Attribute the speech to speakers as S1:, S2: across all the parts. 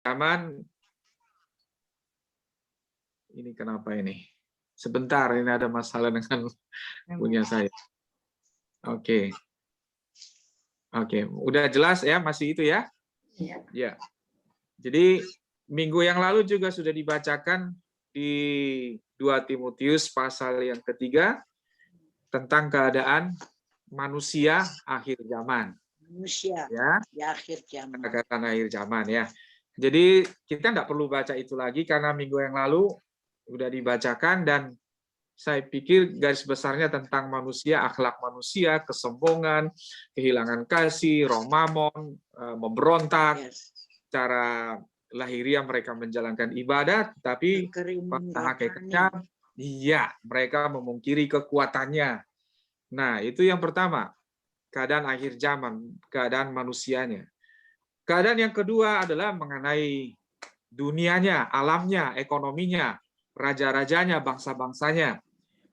S1: zaman. Ini kenapa ini? Sebentar, ini ada masalah dengan punya saya. Oke. Oke, udah jelas ya, masih itu ya?
S2: Iya.
S1: Ya. Jadi minggu yang lalu juga sudah dibacakan di 2 Timotius pasal yang ketiga tentang keadaan manusia akhir zaman.
S2: Manusia
S1: Ya,
S2: di akhir zaman.
S1: keadaan akhir zaman ya. Jadi kita nggak perlu baca itu lagi karena minggu yang lalu sudah dibacakan, dan saya pikir garis besarnya tentang manusia, akhlak manusia, kesombongan, kehilangan kasih, roh mamon, memberontak,
S2: Yes.
S1: cara lahiriah mereka menjalankan ibadat, tapi
S2: Kekeringan
S1: pada hakikatnya, iya, mereka memungkiri kekuatannya. Nah, itu yang pertama, keadaan akhir zaman, keadaan manusianya. Keadaan yang kedua adalah mengenai dunianya, alamnya, ekonominya, raja-rajanya, bangsa-bangsanya.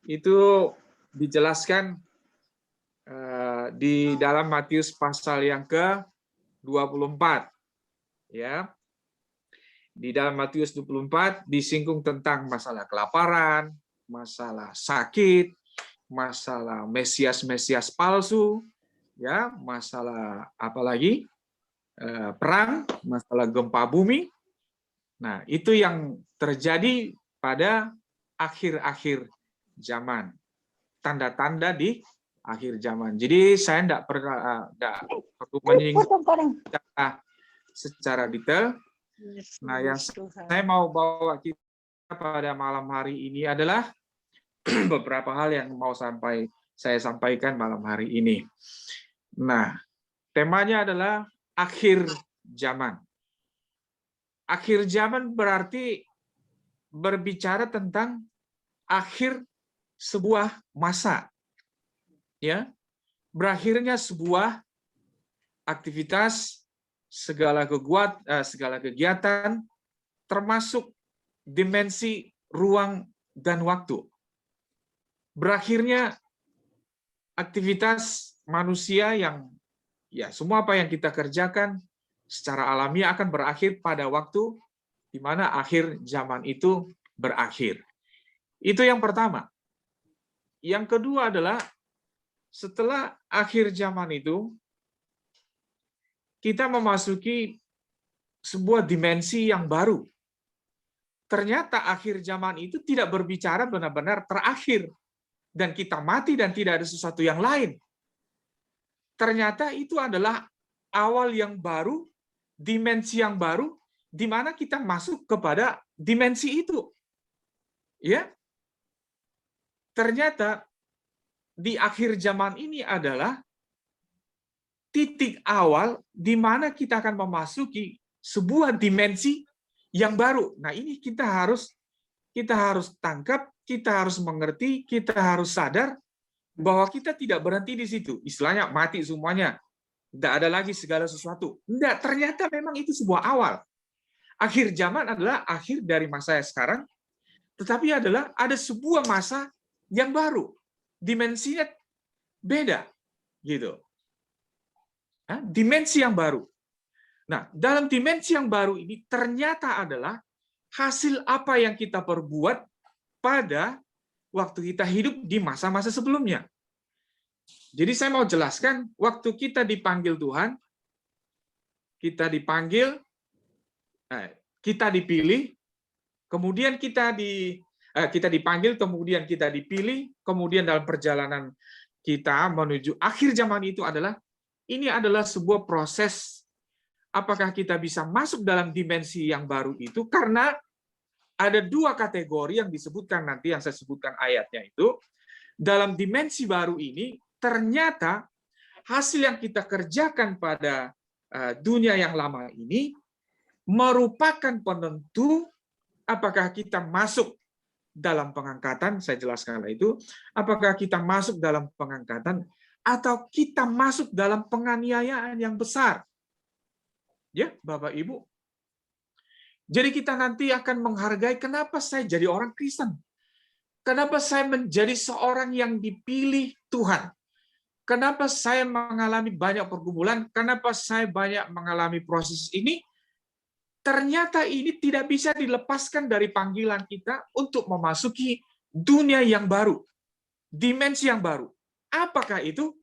S1: Itu dijelaskan di dalam Matius pasal yang ke-24. Ya. Di dalam Matius 24 disinggung tentang masalah kelaparan, masalah sakit, masalah Mesias-Mesias palsu, ya, masalah apalagi perang, masalah gempa bumi. Nah, itu yang terjadi pada akhir-akhir zaman. Tanda-tanda di akhir zaman. Jadi saya tidak perlu menyinggung secara detail. Nah, yang saya mau bawa kita pada malam hari ini adalah beberapa hal yang mau saya sampaikan malam hari ini. Nah, temanya adalah akhir zaman. Akhir zaman berarti berbicara tentang akhir sebuah masa. Ya. Berakhirnya sebuah aktivitas, segala kegiatan, termasuk dimensi ruang dan waktu. Berakhirnya aktivitas manusia yang, ya, semua apa yang kita kerjakan secara alamiah akan berakhir pada waktu di mana akhir zaman itu berakhir. Itu yang pertama. Yang kedua adalah setelah akhir zaman itu, kita memasuki sebuah dimensi yang baru. Ternyata akhir zaman itu tidak berbicara benar-benar terakhir, dan kita mati dan tidak ada sesuatu yang lain. Ternyata itu adalah awal yang baru, dimensi yang baru, di mana kita masuk kepada dimensi itu. Ya. Ternyata di akhir zaman ini adalah titik awal di mana kita akan memasuki sebuah dimensi yang baru. Nah, ini kita harus tangkap, kita harus mengerti, kita harus sadar bahwa kita tidak berhenti di situ. Istilahnya mati semuanya. Tidak ada lagi segala sesuatu. Tidak, ternyata memang itu sebuah awal. Akhir zaman adalah akhir dari masa yang sekarang, tetapi ada sebuah masa yang baru. Dimensinya beda. Gitu. Dimensi yang baru. Nah, dalam dimensi yang baru ini ternyata adalah hasil apa yang kita perbuat pada waktu kita hidup di masa-masa sebelumnya. Jadi saya mau jelaskan, waktu kita dipanggil Tuhan, kita dipilih, kemudian kita dipanggil, kemudian kita dipilih, kemudian dalam perjalanan kita menuju akhir zaman itu ini adalah sebuah proses. Apakah kita bisa masuk dalam dimensi yang baru itu? Karena ada 2 kategori yang disebutkan nanti, yang saya sebutkan ayatnya itu. Dalam dimensi baru ini, ternyata hasil yang kita kerjakan pada dunia yang lama ini merupakan penentu apakah kita masuk dalam pengangkatan, saya jelaskan itu, apakah kita masuk dalam pengangkatan atau kita masuk dalam penganiayaan yang besar. Ya, Bapak Ibu. Jadi kita nanti akan menghargai kenapa saya jadi orang Kristen. Kenapa saya menjadi seorang yang dipilih Tuhan. Kenapa saya mengalami banyak pergumulan, kenapa saya banyak mengalami proses ini. ternyata ini tidak bisa dilepaskan dari panggilan kita untuk memasuki dunia yang baru, dimensi yang baru. Apakah itu?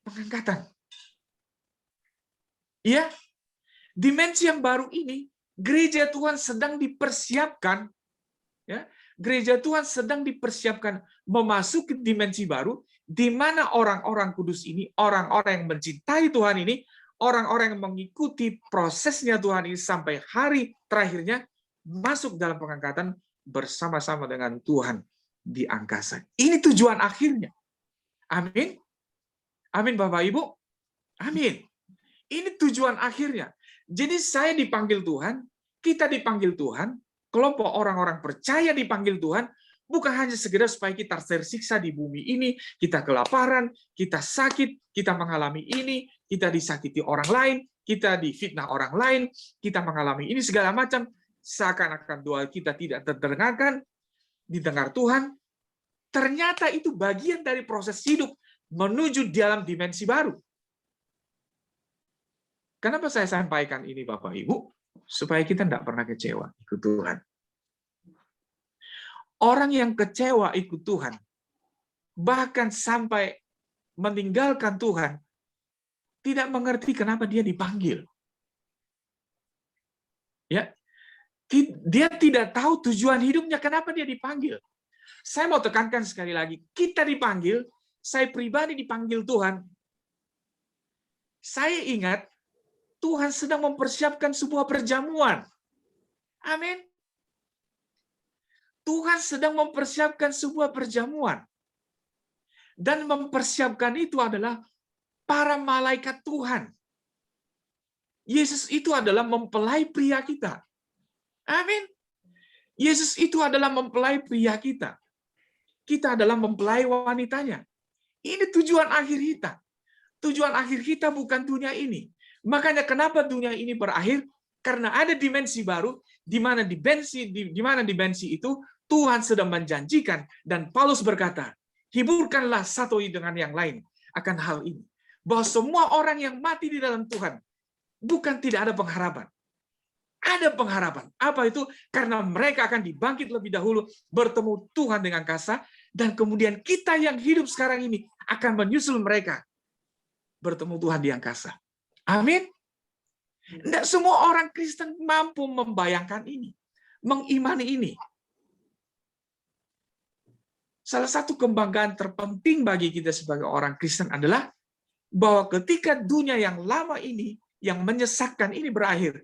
S1: Pengangkatan. Ya, dimensi yang baru ini, gereja Tuhan sedang dipersiapkan, ya, gereja Tuhan sedang dipersiapkan memasuki dimensi baru, di mana orang-orang kudus ini, orang-orang yang mencintai Tuhan ini, orang-orang yang mengikuti prosesnya Tuhan ini sampai hari terakhirnya, masuk dalam pengangkatan bersama-sama dengan Tuhan di angkasa. Ini tujuan akhirnya. Amin. Amin, Bapak Ibu. Amin. Ini tujuan akhirnya. Jadi saya dipanggil Tuhan, kita dipanggil Tuhan, kelompok orang-orang percaya dipanggil Tuhan, bukan hanya sekedar supaya kita tersiksa di bumi ini, kita kelaparan, kita sakit, kita mengalami ini, kita disakiti orang lain, kita difitnah orang lain, kita mengalami ini segala macam, seakan-akan doa kita tidak terdengarkan, didengar Tuhan. Ternyata itu bagian dari proses hidup menuju dalam dimensi baru. Kenapa saya sampaikan ini, Bapak Ibu? Supaya kita tidak pernah kecewa ikut Tuhan. Orang yang kecewa ikut Tuhan, bahkan sampai meninggalkan Tuhan, tidak mengerti kenapa dia dipanggil. Ya, dia tidak tahu tujuan hidupnya, kenapa dia dipanggil. Saya mau tekankan sekali lagi, kita dipanggil, saya pribadi dipanggil Tuhan. Saya ingat, Tuhan sedang mempersiapkan sebuah perjamuan. Amin. Tuhan sedang mempersiapkan sebuah perjamuan. Dan mempersiapkan itu adalah para malaikat Tuhan. Yesus itu adalah mempelai pria kita. Amin. Yesus itu adalah mempelai pria kita. Kita adalah mempelai wanitanya. Ini tujuan akhir kita. Tujuan akhir kita bukan dunia ini. Makanya kenapa dunia ini berakhir? Karena ada dimensi baru, di mana dimensi itu Tuhan sedang menjanjikan, dan Paulus berkata, hiburkanlah satu dengan yang lain akan hal ini. Bahwa semua orang yang mati di dalam Tuhan, bukan tidak ada pengharapan. Ada pengharapan. Apa itu? Karena mereka akan dibangkit lebih dahulu, bertemu Tuhan dengan kasa, dan kemudian kita yang hidup sekarang ini akan menyusul mereka bertemu Tuhan di angkasa. Amin. Tidak semua orang Kristen mampu membayangkan ini, mengimani ini. Salah satu kebanggaan terpenting bagi kita sebagai orang Kristen adalah bahwa ketika dunia yang lama ini, yang menyesakkan ini berakhir,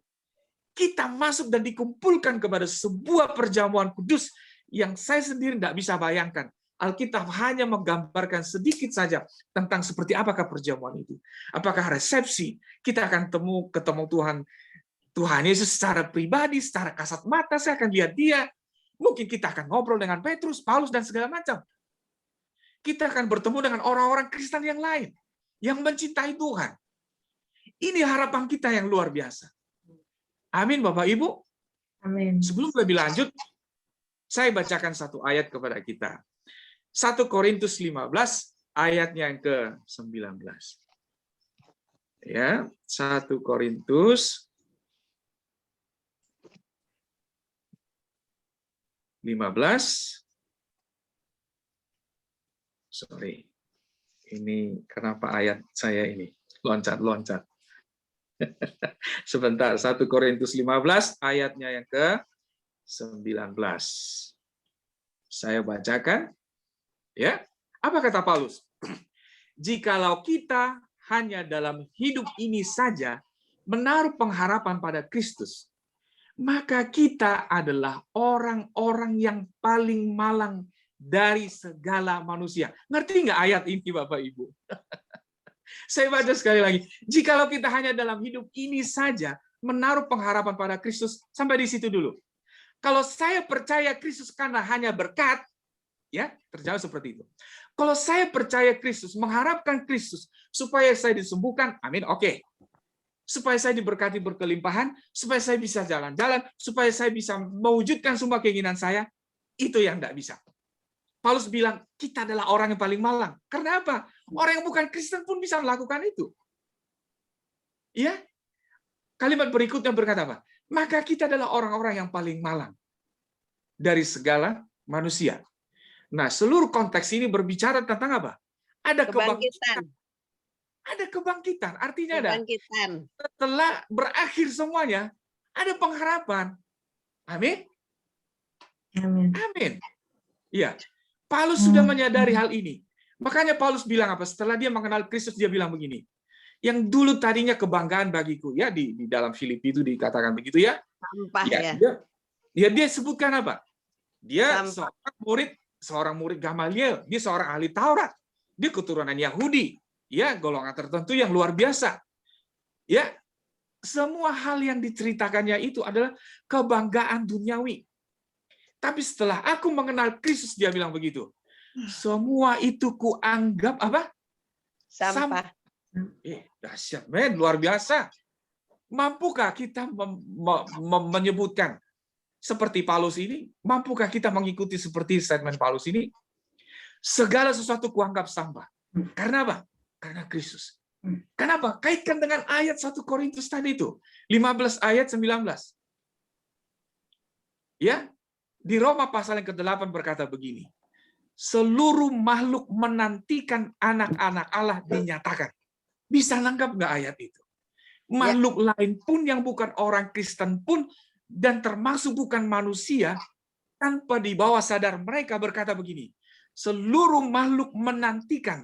S1: kita masuk dan dikumpulkan kepada sebuah perjamuan kudus yang saya sendiri tidak bisa bayangkan. Alkitab hanya menggambarkan sedikit saja tentang seperti apakah perjamuan itu. Apakah resepsi, kita akan ketemu Tuhan Yesus secara pribadi, secara kasat mata, saya akan lihat dia. Mungkin kita akan ngobrol dengan Petrus, Paulus, dan segala macam. Kita akan bertemu dengan orang-orang Kristen yang lain, yang mencintai Tuhan. Ini harapan kita yang luar biasa. Amin, Bapak Ibu.
S3: Amin.
S1: Sebelum lebih lanjut, saya bacakan satu ayat kepada kita. 1 Korintus 15 ayatnya yang ke-19. Ya, 1 Korintus 15. Sorry. Ini kenapa ayat saya ini loncat-loncat. Sebentar, 1 Korintus 15 ayatnya yang ke-19. Saya bacakan. Ya, apa kata Paulus? Jikalau kita hanya dalam hidup ini saja menaruh pengharapan pada Kristus, maka kita adalah orang-orang yang paling malang dari segala manusia. Ngerti nggak ayat ini, Bapak Ibu? Saya baca sekali lagi. Jikalau kita hanya dalam hidup ini saja menaruh pengharapan pada Kristus, sampai di situ dulu. Kalau saya percaya Kristus karena hanya berkat, ya, terjawab seperti itu. Kalau saya percaya Kristus, mengharapkan Kristus supaya saya disembuhkan, amin, oke. Supaya saya diberkati berkelimpahan, supaya saya bisa jalan-jalan, supaya saya bisa mewujudkan semua keinginan saya, itu yang tidak bisa. Paulus bilang, kita adalah orang yang paling malang. Karena apa? Orang yang bukan Kristen pun bisa melakukan itu. Ya? Kalimat berikutnya berkata apa? maka kita adalah orang-orang yang paling malang dari segala manusia. Nah, seluruh konteks ini berbicara tentang apa? Ada kebangkitan.
S2: Kebangkitan.
S1: Ada kebangkitan. Artinya ada
S2: Kebangkitan.
S1: setelah berakhir semuanya, ada pengharapan. Amin.
S3: Amin.
S1: Amin. Iya. Paulus sudah menyadari hal ini. Makanya Paulus bilang apa? Setelah dia mengenal Kristus, dia bilang begini. Yang dulu tadinya kebanggaan bagiku, ya di dalam Filipi itu dikatakan begitu ya.
S2: Sampah
S1: Ya,
S2: ya.
S1: dia sebutkan apa? Dia
S2: Sampah.
S1: seorang murid Gamaliel, dia seorang ahli Taurat. Dia keturunan Yahudi, ya, golongan tertentu yang luar biasa. Ya, semua hal yang diceritakannya itu adalah kebanggaan duniawi. Tapi setelah aku mengenal Kristus, dia bilang begitu. Semua itu kuanggap apa?
S2: Sampah.
S1: Dahsyat, men, luar biasa. Mampukah kita menyebutkan seperti Paulus ini? Mampukah kita mengikuti seperti statement Paulus ini? Segala sesuatu kuanggap sampah. Karena apa? Karena Kristus. Kenapa? Kaitkan dengan ayat 1 Korintus tadi itu. 15 ayat 19. Ya, di Roma pasal yang ke-8 berkata begini. Seluruh makhluk menantikan anak-anak Allah dinyatakan. Bisa nangkap nggak ayat itu? Makhluk lain pun yang bukan orang Kristen pun dan termasuk bukan manusia, tanpa di bawah sadar mereka berkata begini. Seluruh makhluk menantikan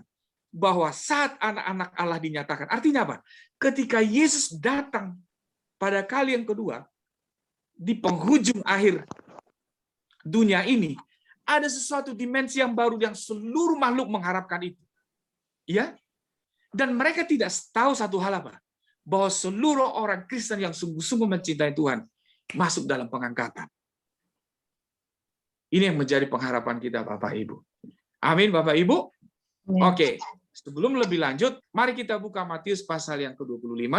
S1: bahwa saat anak-anak Allah dinyatakan. Artinya apa? Ketika Yesus datang pada kali yang kedua, di penghujung akhir dunia ini, ada sesuatu dimensi yang baru yang seluruh makhluk mengharapkan itu. Ya? Dan mereka tidak tahu satu hal apa? Bahwa seluruh orang Kristen yang sungguh-sungguh mencintai Tuhan masuk dalam pengangkatan. Ini yang menjadi pengharapan kita, Bapak Ibu. Amin, Bapak Ibu. Oke, sebelum lebih lanjut, mari kita buka Matius pasal yang ke-25.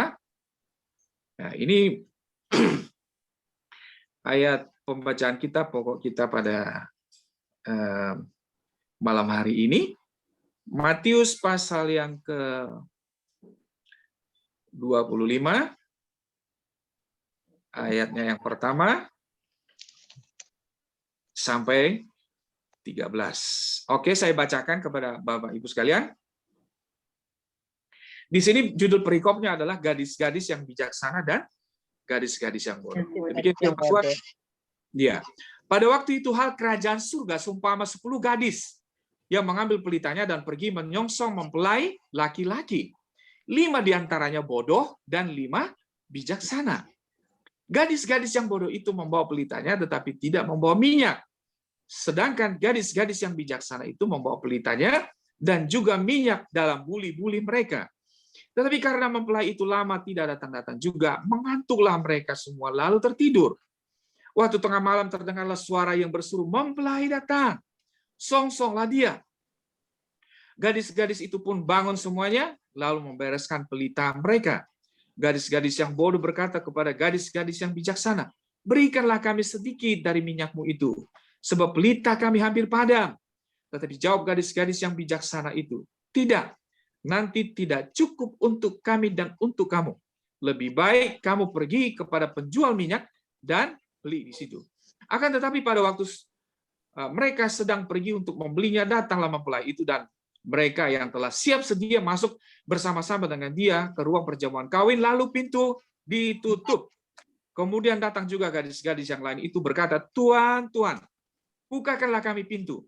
S1: Nah, ini ayat pembacaan kita, pokok kita pada malam hari ini. Matius pasal yang ke-25, ayatnya yang pertama sampai 13. Oke, saya bacakan kepada Bapak Ibu sekalian. Di sini judul perikopnya adalah gadis-gadis yang bijaksana dan gadis-gadis yang bodoh. Demikian firman Tuhan. Ya. Pada waktu itu hal kerajaan surga seumpama 10 gadis yang mengambil pelitanya dan pergi menyongsong mempelai laki-laki. 5 diantaranya bodoh dan 5 bijaksana. Gadis-gadis yang bodoh itu membawa pelitanya tetapi tidak membawa minyak. Sedangkan gadis-gadis yang bijaksana itu membawa pelitanya dan juga minyak dalam buli-buli mereka. Tetapi karena mempelai itu lama tidak datang-datang juga, mengantuklah mereka semua lalu tertidur. Waktu tengah malam terdengarlah suara yang berseru, mempelai datang. Songsonglah dia. Gadis-gadis itu pun bangun semuanya, lalu membereskan pelita mereka. Gadis-gadis yang bodoh berkata kepada gadis-gadis yang bijaksana, berikanlah kami sedikit dari minyakmu itu, sebab pelita kami hampir padam. Tetapi jawab gadis-gadis yang bijaksana itu, tidak, nanti tidak cukup untuk kami dan untuk kamu. Lebih baik kamu pergi kepada penjual minyak dan beli di situ. Akan tetapi pada waktu mereka sedang pergi untuk membelinya, datanglah mempelai itu dan mereka yang telah siap sedia masuk bersama-sama dengan dia ke ruang perjamuan kawin, lalu pintu ditutup. Kemudian datang juga gadis-gadis yang lain itu berkata, Tuan, Tuan, bukakanlah kami pintu.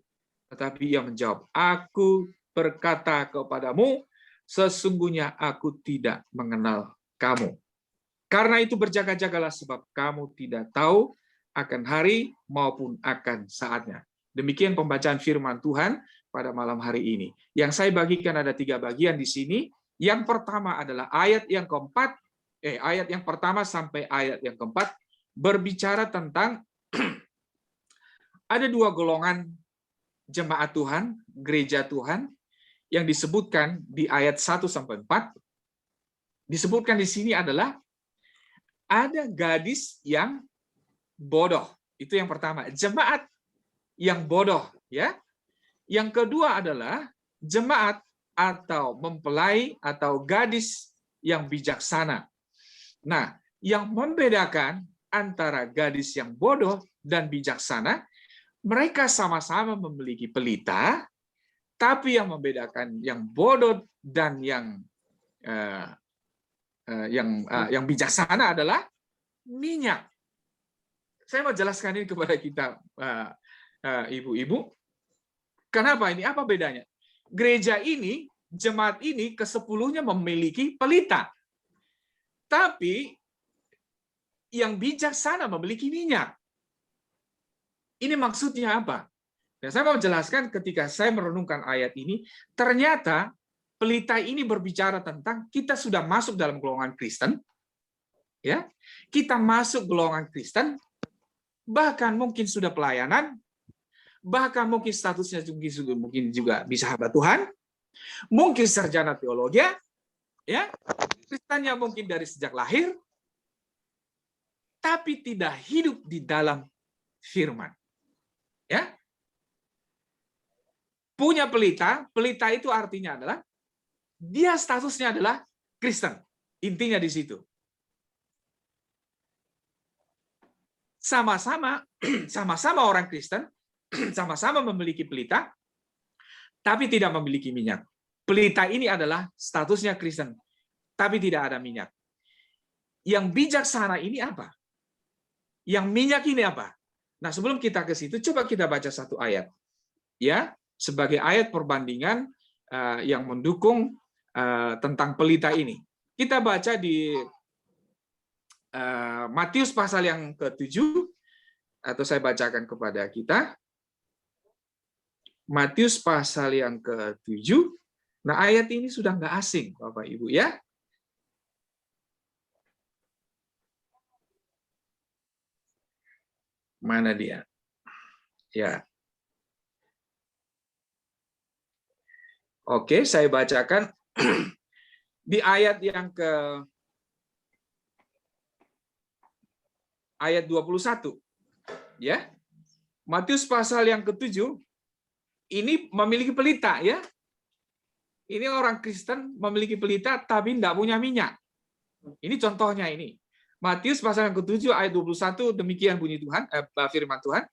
S1: Tetapi ia menjawab, aku berkata kepadamu, sesungguhnya aku tidak mengenal kamu. Karena itu berjaga-jagalah sebab kamu tidak tahu akan hari maupun akan saatnya. Demikian pembacaan firman Tuhan pada malam hari ini. Yang saya bagikan ada 3 bagian di sini. Yang pertama adalah ayat yang keempat, ayat yang pertama sampai ayat yang keempat berbicara tentang ada 2 golongan jemaat Tuhan, gereja Tuhan yang disebutkan di ayat 1 sampai 4. Disebutkan di sini adalah ada gadis yang bodoh. Itu yang pertama, jemaat yang bodoh, ya. Yang kedua adalah jemaat atau mempelai atau gadis yang bijaksana. Nah, yang membedakan antara gadis yang bodoh dan bijaksana, mereka sama-sama memiliki pelita, tapi yang membedakan yang bodoh dan yang bijaksana adalah minyak. Saya mau jelaskan ini kepada kita, ibu-ibu. Kenapa ini? Apa bedanya? Gereja ini, jemaat ini, ke-10-nya memiliki pelita. Tapi yang bijaksana memiliki minyak. Ini maksudnya apa? Dan saya mau jelaskan ketika saya merenungkan ayat ini, ternyata pelita ini berbicara tentang kita sudah masuk dalam golongan Kristen, ya, kita masuk golongan Kristen, bahkan mungkin sudah pelayanan, bahkan mungkin statusnya mungkin juga bisa hamba Tuhan, mungkin sarjana teologi, ya, Kristennya mungkin dari sejak lahir, tapi tidak hidup di dalam firman. Ya, punya pelita, pelita itu artinya adalah dia statusnya adalah Kristen. Intinya di situ. Sama-sama orang Kristen, sama-sama memiliki pelita, tapi tidak memiliki minyak. Pelita ini adalah statusnya Kristen, tapi tidak ada minyak. Yang bijaksana ini apa? Yang minyak ini apa? Nah, sebelum kita ke situ, coba kita baca satu ayat. Ya, sebagai ayat perbandingan yang mendukung tentang pelita ini. Kita baca di Matius pasal yang ke-7, atau saya bacakan kepada kita. Matius pasal yang ke-7. Nah, ayat ini sudah nggak asing, Bapak Ibu, ya. Mana dia? Ya. Oke, saya bacakan di ayat yang ayat 21. Ya. Matius pasal yang ke-7 ini memiliki pelita, ya. Ini orang Kristen memiliki pelita tapi tidak punya minyak. Ini contohnya ini. Matius pasal yang ke-7 ayat 21, demikian bunyi Tuhan, firman Tuhan.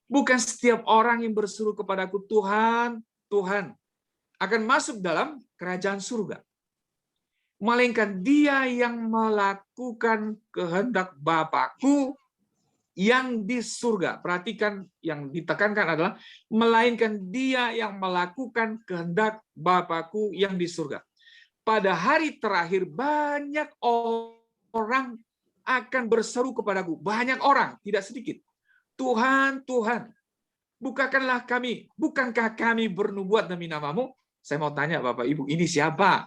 S1: Bukan setiap orang yang berseru kepadaku Tuhan, Tuhan, akan masuk dalam kerajaan surga. Melainkan dia yang melakukan kehendak Bapakku yang di surga. Perhatikan, yang ditekankan adalah melainkan dia yang melakukan kehendak Bapakku yang di surga. Pada hari terakhir banyak orang akan berseru kepadaku. Banyak orang, tidak sedikit. Tuhan, Tuhan, bukankah kami bernubuat demi namamu? Saya mau tanya Bapak Ibu, ini siapa?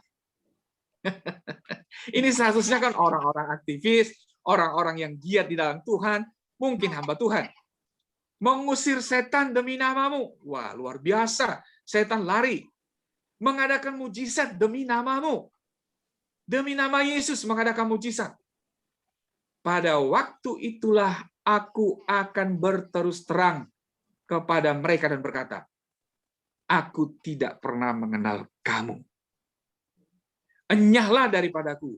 S1: Ini seharusnya kan orang-orang aktivis, orang-orang yang giat di dalam Tuhan, mungkin hamba Tuhan. Mengusir setan demi namamu. Wah, luar biasa. Setan lari. Mengadakan mujizat demi namamu. Demi nama Yesus mengadakan mujizat. Pada waktu itulah aku akan berterus terang kepada mereka dan berkata, aku tidak pernah mengenal kamu. Enyahlah daripadaku,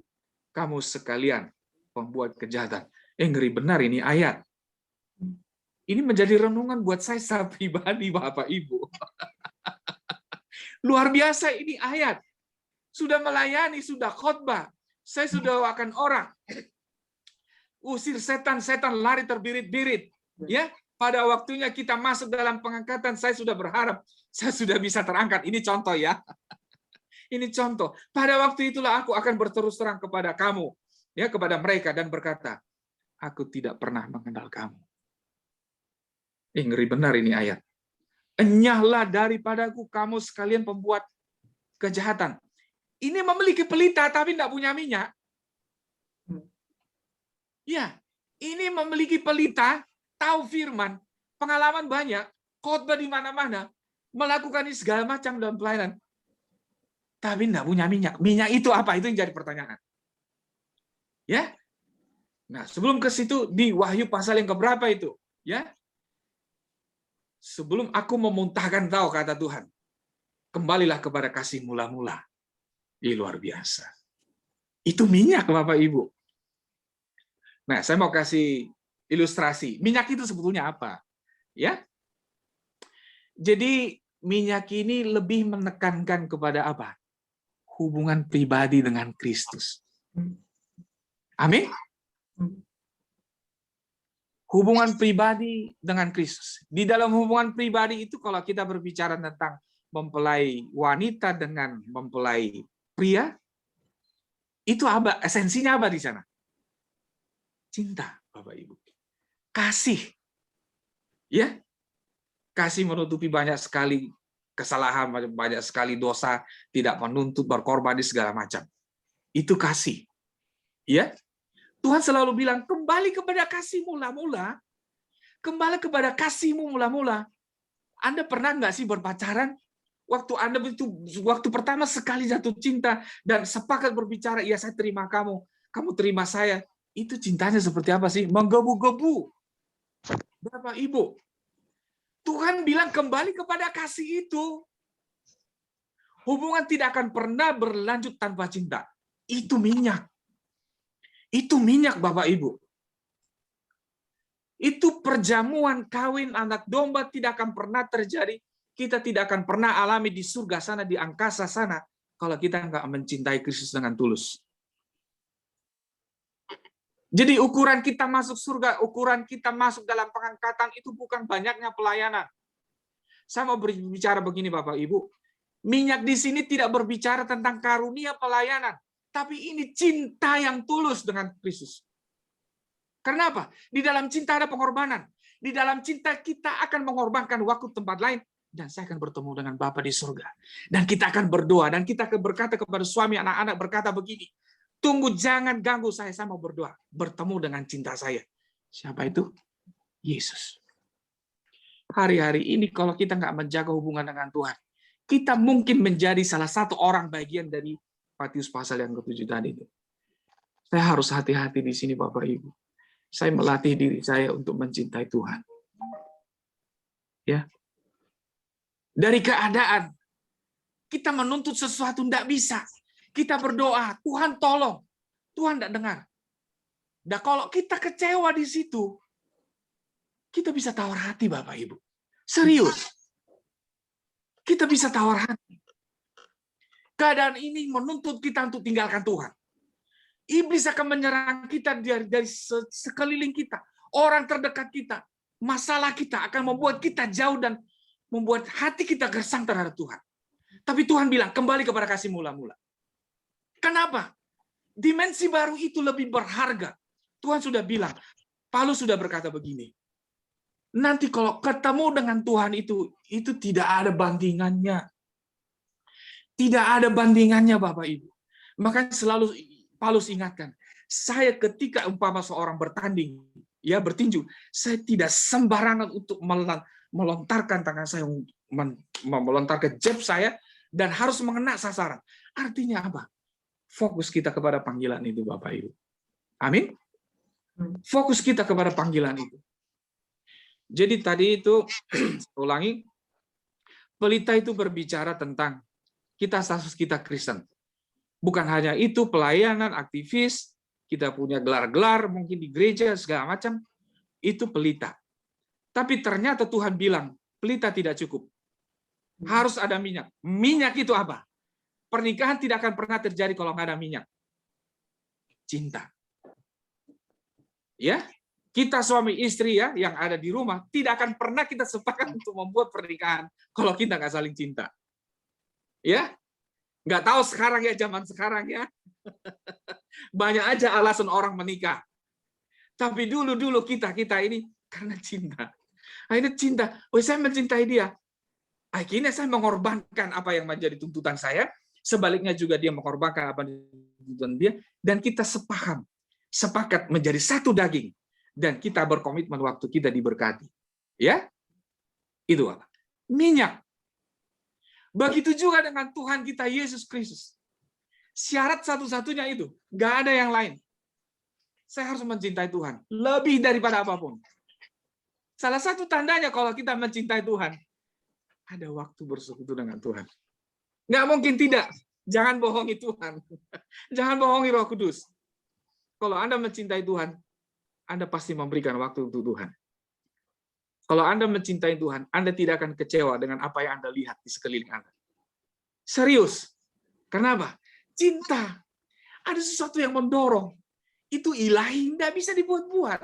S1: kamu sekalian pembuat kejahatan. Ngeri benar ini ayat. Ini menjadi renungan buat saya secara pribadi, Bapak Ibu. Luar biasa ini ayat. Sudah melayani, sudah khotbah. Saya sudah doakan orang. Usir setan, setan lari terbirit-birit. Ya, pada waktunya kita masuk dalam pengangkatan, saya sudah berharap saya sudah bisa terangkat. Ini contoh ya. Ini contoh. Pada waktu itulah aku akan berterus terang kepada kamu, ya, kepada mereka dan berkata, aku tidak pernah mengenal kamu. Ngeri benar ini ayat. Enyahlah daripadaku kamu sekalian pembuat kejahatan. Ini memiliki pelita tapi tidak punya minyak. Ya, ini memiliki pelita, tahu firman, pengalaman banyak, khotbah di mana-mana, melakukan ini segala macam dalam pelayanan. Tapi tidak punya minyak. Minyak itu apa? Itu yang jadi pertanyaan. Ya. Nah, sebelum ke situ di Wahyu pasal yang keberapa itu? Ya. Sebelum aku memuntahkan tahu kata Tuhan, kembalilah kepada kasih mula-mula. Luar biasa. Itu minyak, Bapak Ibu. Nah, saya mau kasih ilustrasi. Minyak itu sebetulnya apa? Ya. Jadi minyak ini lebih menekankan kepada apa? Hubungan pribadi dengan Kristus. Amin. Hubungan pribadi dengan Kristus. Di dalam hubungan pribadi itu kalau kita berbicara tentang mempelai wanita dengan mempelai pria, itu apa? Esensinya apa di sana? Cinta, Bapak Ibu. Kasih. Ya. Kasih menutupi banyak sekali kesalahan, banyak sekali dosa, tidak menuntut, berkorban di segala macam. Itu kasih. Ya. Tuhan selalu bilang, kembali kepada kasih mula-mula. Kembali kepada kasihmu mula-mula. Anda pernah nggak sih berpacaran? Waktu pertama sekali jatuh cinta dan sepakat berbicara, iya saya terima kamu, kamu terima saya. Itu cintanya seperti apa sih? Menggebu-gebu. Bapak Ibu, Tuhan bilang kembali kepada kasih itu. Hubungan tidak akan pernah berlanjut tanpa cinta. Itu minyak. Itu minyak, Bapak Ibu. Itu perjamuan kawin anak domba tidak akan pernah terjadi. Kita tidak akan pernah alami di surga sana, di angkasa sana, kalau kita nggak mencintai Kristus dengan tulus. Jadi ukuran kita masuk surga, ukuran kita masuk dalam pengangkatan itu bukan banyaknya pelayanan. Saya mau berbicara begini, Bapak Ibu. Minyak di sini tidak berbicara tentang karunia pelayanan, tapi ini cinta yang tulus dengan Kristus. Kenapa? Di dalam cinta ada pengorbanan. Di dalam cinta kita akan mengorbankan waktu tempat lain. Dan saya akan bertemu dengan Bapa di surga. Dan kita akan berdoa. Dan kita akan berkata kepada suami, anak-anak berkata begini. Tunggu, jangan ganggu saya mau berdoa. Bertemu dengan cinta saya. Siapa itu? Yesus. Hari-hari ini kalau kita nggak menjaga hubungan dengan Tuhan, kita mungkin menjadi salah satu orang bagian dari Matius pasal yang ke-7 tadi itu. Saya harus hati-hati di sini, Bapak Ibu. Saya melatih diri saya untuk mencintai Tuhan. Ya. Dari keadaan kita menuntut sesuatu tidak bisa. Kita berdoa, Tuhan tolong. Tuhan tidak dengar. Dan kalau kita kecewa di situ, kita bisa tawar hati, Bapak Ibu. Serius. Kita bisa tawar hati. Keadaan ini menuntut kita untuk tinggalkan Tuhan. Iblis akan menyerang kita dari sekeliling kita. Orang terdekat kita. Masalah kita akan membuat kita jauh dan membuat hati kita gersang terhadap Tuhan. Tapi Tuhan bilang, kembali kepada kasih mula-mula. Kenapa? Dimensi baru itu lebih berharga. Tuhan sudah bilang, Paulus sudah berkata begini, nanti kalau ketemu dengan Tuhan itu tidak ada bandingannya. Tidak ada bandingannya, Bapak Ibu. Maka selalu Paulus ingatkan, saya ketika umpama seorang bertanding, ya bertinju, saya tidak sembarangan untuk melontarkan tangan saya, melontarkan jab saya, dan harus mengena sasaran. Artinya apa? Fokus kita kepada panggilan itu, Bapak Ibu. Amin? Fokus kita kepada panggilan itu. Jadi tadi itu, ulangi, pelita itu berbicara tentang status kita Kristen. Bukan hanya itu, pelayanan, aktivis, kita punya gelar-gelar mungkin di gereja, segala macam, itu pelita. Tapi ternyata Tuhan bilang, pelita tidak cukup. Harus ada minyak. Minyak itu apa? Pernikahan tidak akan pernah terjadi kalau nggak ada minyak. Cinta. Ya, kita suami istri ya yang ada di rumah, tidak akan pernah kita sepakat untuk membuat pernikahan kalau kita nggak saling cinta. Ya, nggak tahu sekarang ya, zaman sekarang ya. Banyak aja alasan orang menikah. Tapi dulu kita ini karena cinta. Akhirnya cinta. Oh, saya mencintai dia. Akhirnya saya mengorbankan apa yang menjadi tuntutan saya. Sebaliknya juga dia mengorbankan apa yang menjadi tuntutan dia. Dan kita sepakat menjadi satu daging. Dan kita berkomitmen waktu kita diberkati. Ya, itu apa? Minyak. Begitu juga dengan Tuhan kita Yesus Kristus. Syarat satu-satunya itu, nggak ada yang lain. Saya harus mencintai Tuhan lebih daripada apapun. Salah satu tandanya kalau kita mencintai Tuhan, ada waktu bersekutu dengan Tuhan. Nggak mungkin tidak. Jangan bohongi Tuhan. Jangan bohongi Roh Kudus. Kalau Anda mencintai Tuhan, Anda pasti memberikan waktu untuk Tuhan. Kalau Anda mencintai Tuhan, Anda tidak akan kecewa dengan apa yang Anda lihat di sekeliling Anda. Serius. Karena apa? Cinta. Ada sesuatu yang mendorong. Itu ilahi, tidak bisa dibuat-buat.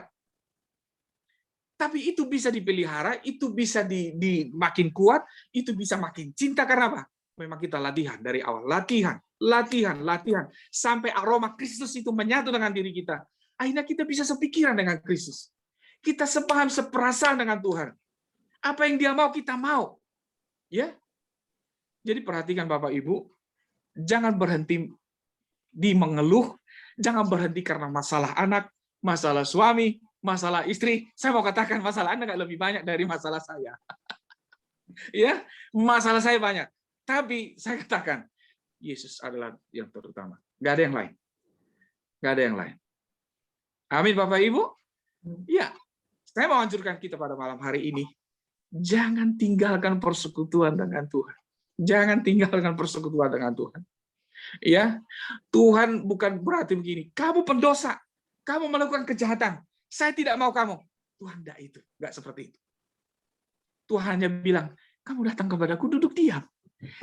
S1: Tapi itu bisa dipelihara, itu bisa makin kuat, itu bisa makin cinta. Karena apa? Memang kita latihan dari awal. Latihan. Sampai aroma Kristus itu menyatu dengan diri kita. Akhirnya kita bisa sepikiran dengan Kristus. Kita sepaham, seperasaan dengan Tuhan. Apa yang Dia mau, kita mau. Ya. Jadi perhatikan Bapak Ibu, jangan berhenti di mengeluh, jangan berhenti karena masalah anak, masalah suami, masalah istri. Saya mau katakan masalah Anda nggak lebih banyak dari masalah saya. Ya, masalah saya banyak. Tapi saya katakan, Yesus adalah yang terutama. Nggak ada yang lain. Nggak ada yang lain. Amin Bapak Ibu. Ya, saya mau anjurkan kita pada malam hari ini. Jangan tinggalkan persekutuan dengan Tuhan. Jangan tinggalkan persekutuan dengan Tuhan. Ya, Tuhan bukan berarti begini. Kamu pendosa, kamu melakukan kejahatan. Saya tidak mau kamu. Tuhan tidak itu, nggak seperti itu. Tuhan hanya bilang, kamu datang kepadaku, duduk diam.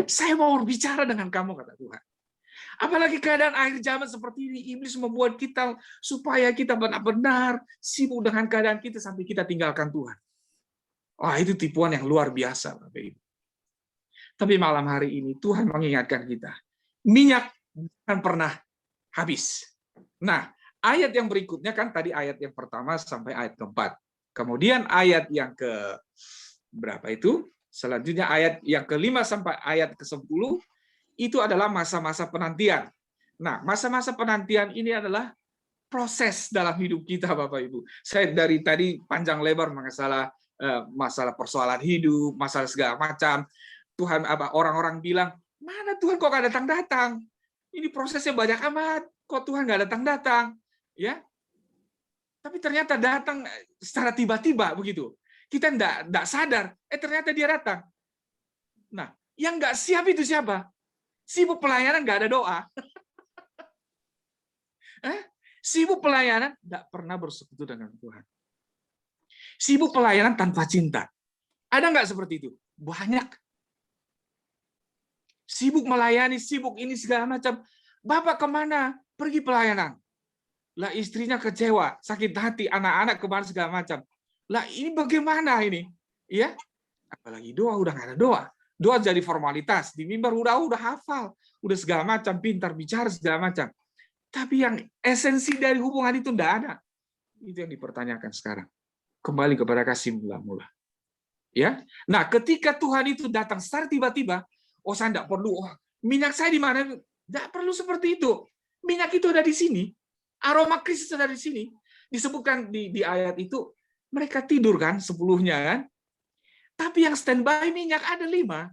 S1: Saya mau berbicara dengan kamu, kata Tuhan. Apalagi keadaan akhir zaman seperti ini, iblis membuat kita supaya kita benar-benar sibuk dengan keadaan kita sampai kita tinggalkan Tuhan. Wah, itu tipuan yang luar biasa, Bapak Ibu. Tapi malam hari ini Tuhan mengingatkan kita, minyak akan pernah habis. Nah, ayat yang berikutnya kan tadi ayat yang pertama sampai ayat keempat. Kemudian ayat yang ke berapa itu? Selanjutnya ayat yang ke-5 sampai ayat ke-10 itu adalah masa-masa penantian. Nah, masa-masa penantian ini adalah proses dalam hidup kita, Bapak Ibu. Saya dari tadi panjang lebar masalah persoalan hidup, masalah segala macam. Tuhan orang-orang bilang, mana Tuhan kok nggak datang-datang? Ini prosesnya banyak amat, kok Tuhan nggak datang-datang? Ya, tapi ternyata datang secara tiba-tiba begitu. Kita nggak sadar, ternyata Dia datang. Nah, yang nggak siap itu siapa? Sibuk pelayanan nggak ada doa. Sibuk pelayanan nggak pernah bersekutu dengan Tuhan. Sibuk pelayanan tanpa cinta. Ada nggak seperti itu? Banyak. Sibuk melayani, sibuk ini segala macam. Bapak kemana? Pergi pelayanan. Lah istrinya kecewa, sakit hati, anak-anak kemana segala macam. Lah ini bagaimana ini? Ya, apalagi doa udah nggak ada doa. Doa jadi formalitas. Di mimbar udah hafal, udah segala macam, pintar bicara segala macam. Tapi yang esensi dari hubungan itu enggak ada. Itu yang dipertanyakan sekarang. Kembali kepada kasih mula-mula. Ya. Nah, ketika Tuhan itu datang secara tiba-tiba, saya enggak perlu, minyak saya di mana? Enggak perlu seperti itu. Minyak itu ada di sini. Aroma Kristus ada di sini. Disebutkan di ayat itu, mereka tidur kan, 10-nya kan. Tapi yang standby minyak ada 5.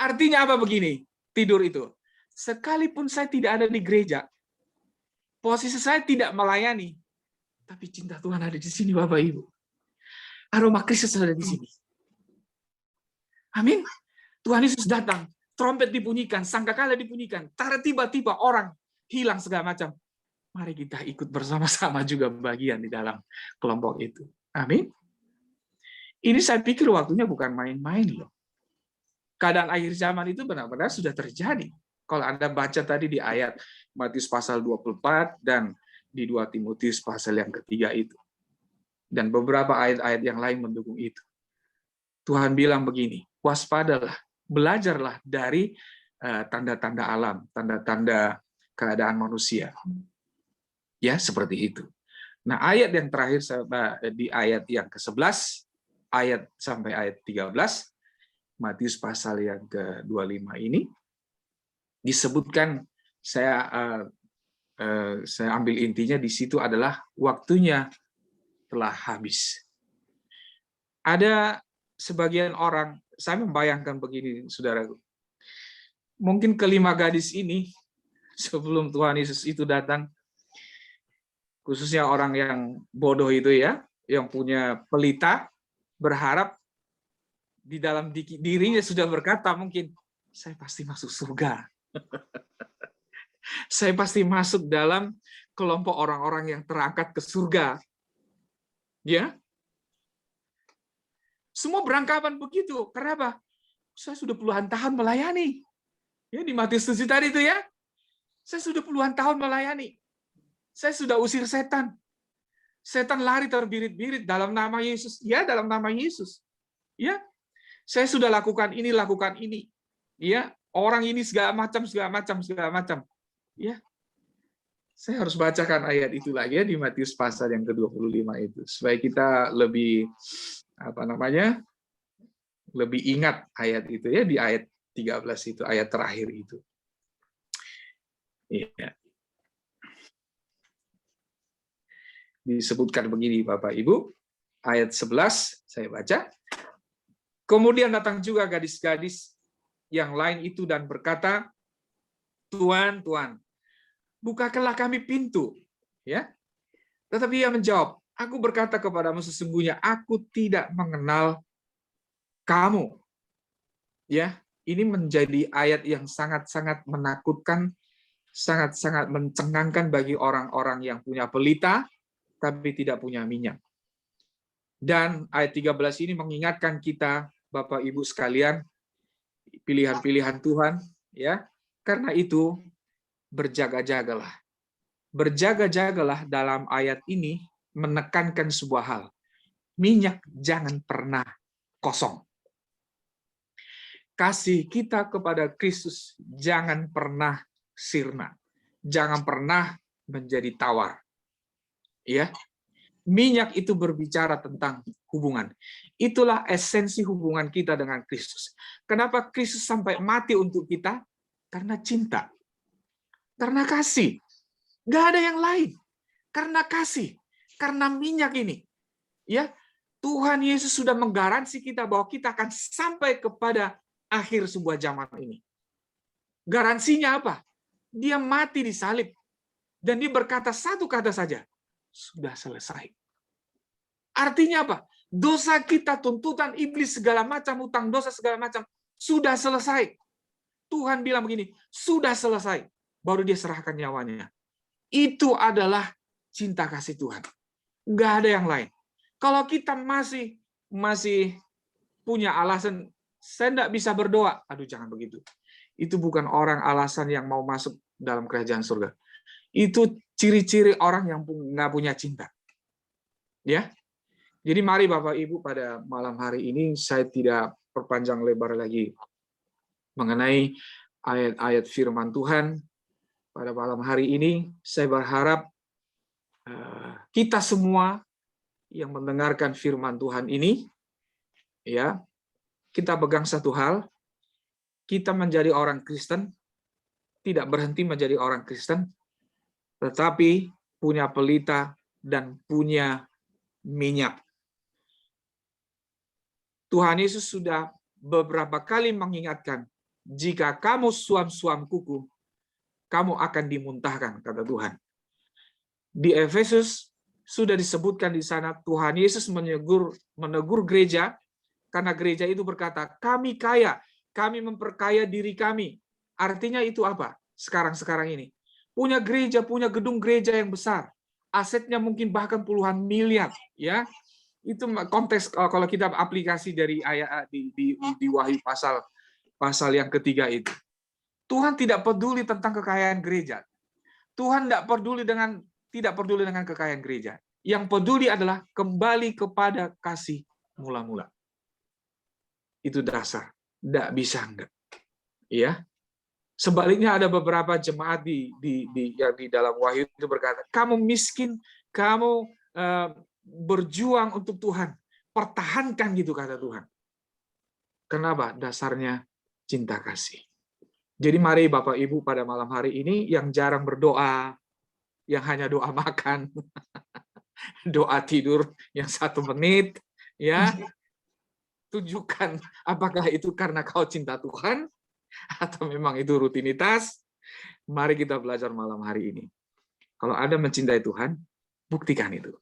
S1: Artinya apa begini? Tidur itu. Sekalipun saya tidak ada di gereja, posisi saya tidak melayani, tapi cinta Tuhan ada di sini, Bapak Ibu. Aroma Kristus ada di sini. Amin. Tuhan Yesus datang, trompet dibunyikan, sangkakala dibunyikan, tiba-tiba orang hilang segala macam. Mari kita ikut bersama-sama juga bagian di dalam kelompok itu. Amin. Ini saya pikir waktunya bukan main-main loh. Keadaan akhir zaman itu benar-benar sudah terjadi. Kalau Anda baca tadi di ayat Matius pasal 24 dan di 2 Timotius pasal yang ketiga itu. Dan beberapa ayat-ayat yang lain mendukung itu. Tuhan bilang begini, waspadalah, belajarlah dari tanda-tanda alam, tanda-tanda keadaan manusia. Ya, seperti itu. Nah, ayat yang terakhir di ayat yang ke-11, ayat sampai ayat 13, Matius pasal yang ke-25 ini, disebutkan, saya ambil intinya di situ adalah waktunya telah habis. Ada sebagian orang, saya membayangkan begini, saudaraku. Mungkin kelima gadis ini, sebelum Tuhan Yesus itu datang, khususnya orang yang bodoh itu ya, yang punya pelita, berharap di dalam dirinya sudah berkata mungkin, saya pasti masuk surga. Saya pasti masuk dalam kelompok orang-orang yang terangkat ke surga. Ya. Semua beranggapan begitu. Kenapa? Saya sudah puluhan tahun melayani. Ya, di Matius 7 tadi itu ya. Saya sudah puluhan tahun melayani. Saya sudah usir setan. Setan lari terbirit-birit dalam nama Yesus. Ya, dalam nama Yesus. Ya. Saya sudah lakukan ini. Ya, orang ini segala macam. Ya. Saya harus bacakan ayat itu lagi ya di Matius pasal yang ke-25 itu supaya kita lebih lebih ingat ayat itu ya, di ayat 13 itu, ayat terakhir itu. Ya. Disebutkan begini Bapak Ibu, ayat 11 saya baca. Kemudian datang juga gadis-gadis yang lain itu dan berkata, Tuhan, Tuhan, bukakanlah kami pintu. Ya. Tetapi ia menjawab, aku berkata kepadamu sesungguhnya aku tidak mengenal kamu. Ya, ini menjadi ayat yang sangat-sangat menakutkan, sangat-sangat mencengangkan bagi orang-orang yang punya pelita tapi tidak punya minyak. Dan ayat 13 ini mengingatkan kita Bapak Ibu sekalian, pilihan-pilihan Tuhan, ya. Karena itu berjaga-jagalah. Berjaga-jagalah dalam ayat ini menekankan sebuah hal. Minyak jangan pernah kosong. Kasih kita kepada Kristus jangan pernah sirna. Jangan pernah menjadi tawar. Ya. Minyak itu berbicara tentang hubungan. Itulah esensi hubungan kita dengan Kristus. Kenapa Kristus sampai mati untuk kita? Karena cinta. Karena kasih. Nggak ada yang lain. Karena kasih. Karena minyak ini. Ya, Tuhan Yesus sudah menggaransi kita bahwa kita akan sampai kepada akhir sebuah zaman ini. Garansinya apa? Dia mati di salib. Dan dia berkata satu kata saja. Sudah selesai. Artinya apa? Dosa kita, tuntutan iblis, segala macam, utang dosa, segala macam, sudah selesai. Tuhan bilang begini, sudah selesai. Baru dia serahkan nyawanya. Itu adalah cinta kasih Tuhan. Nggak ada yang lain. Kalau kita masih punya alasan, saya nggak bisa berdoa. Aduh, jangan begitu. Itu bukan orang alasan yang mau masuk dalam kerajaan surga. Itu ciri-ciri orang yang nggak punya cinta. Ya. Jadi mari Bapak Ibu pada malam hari ini saya tidak perpanjang lebar lagi mengenai ayat-ayat firman Tuhan. Pada malam hari ini saya berharap kita semua yang mendengarkan firman Tuhan ini, ya, kita pegang satu hal, kita menjadi orang Kristen, tidak berhenti menjadi orang Kristen, tetapi punya pelita dan punya minyak. Tuhan Yesus sudah beberapa kali mengingatkan, jika kamu suam-suam kuku, kamu akan dimuntahkan, kata Tuhan. Di Efesus sudah disebutkan di sana, Tuhan Yesus menegur gereja, karena gereja itu berkata, kami kaya, kami memperkaya diri kami. Artinya itu apa? Sekarang ini. Punya gereja, punya gedung gereja yang besar. Asetnya mungkin bahkan puluhan miliar. Ya, itu konteks kalau kita aplikasi dari ayat di Wahyu pasal yang ketiga itu. Tuhan tidak peduli tentang kekayaan gereja. Tuhan tidak peduli dengan kekayaan gereja. Yang peduli adalah kembali kepada kasih mula-mula. Itu dasar. Tidak bisa enggak. Ya. Sebaliknya ada beberapa jemaat yang di dalam Wahyu itu berkata, kamu miskin, kamu berjuang untuk Tuhan. Pertahankan gitu kata Tuhan. Kenapa? Dasarnya cinta kasih. Jadi mari Bapak Ibu pada malam hari ini yang jarang berdoa, yang hanya doa makan, doa tidur yang 1 menit, ya, tunjukkan apakah itu karena kau cinta Tuhan atau memang itu rutinitas. Mari kita belajar malam hari ini. Kalau Anda mencintai Tuhan, buktikan itu.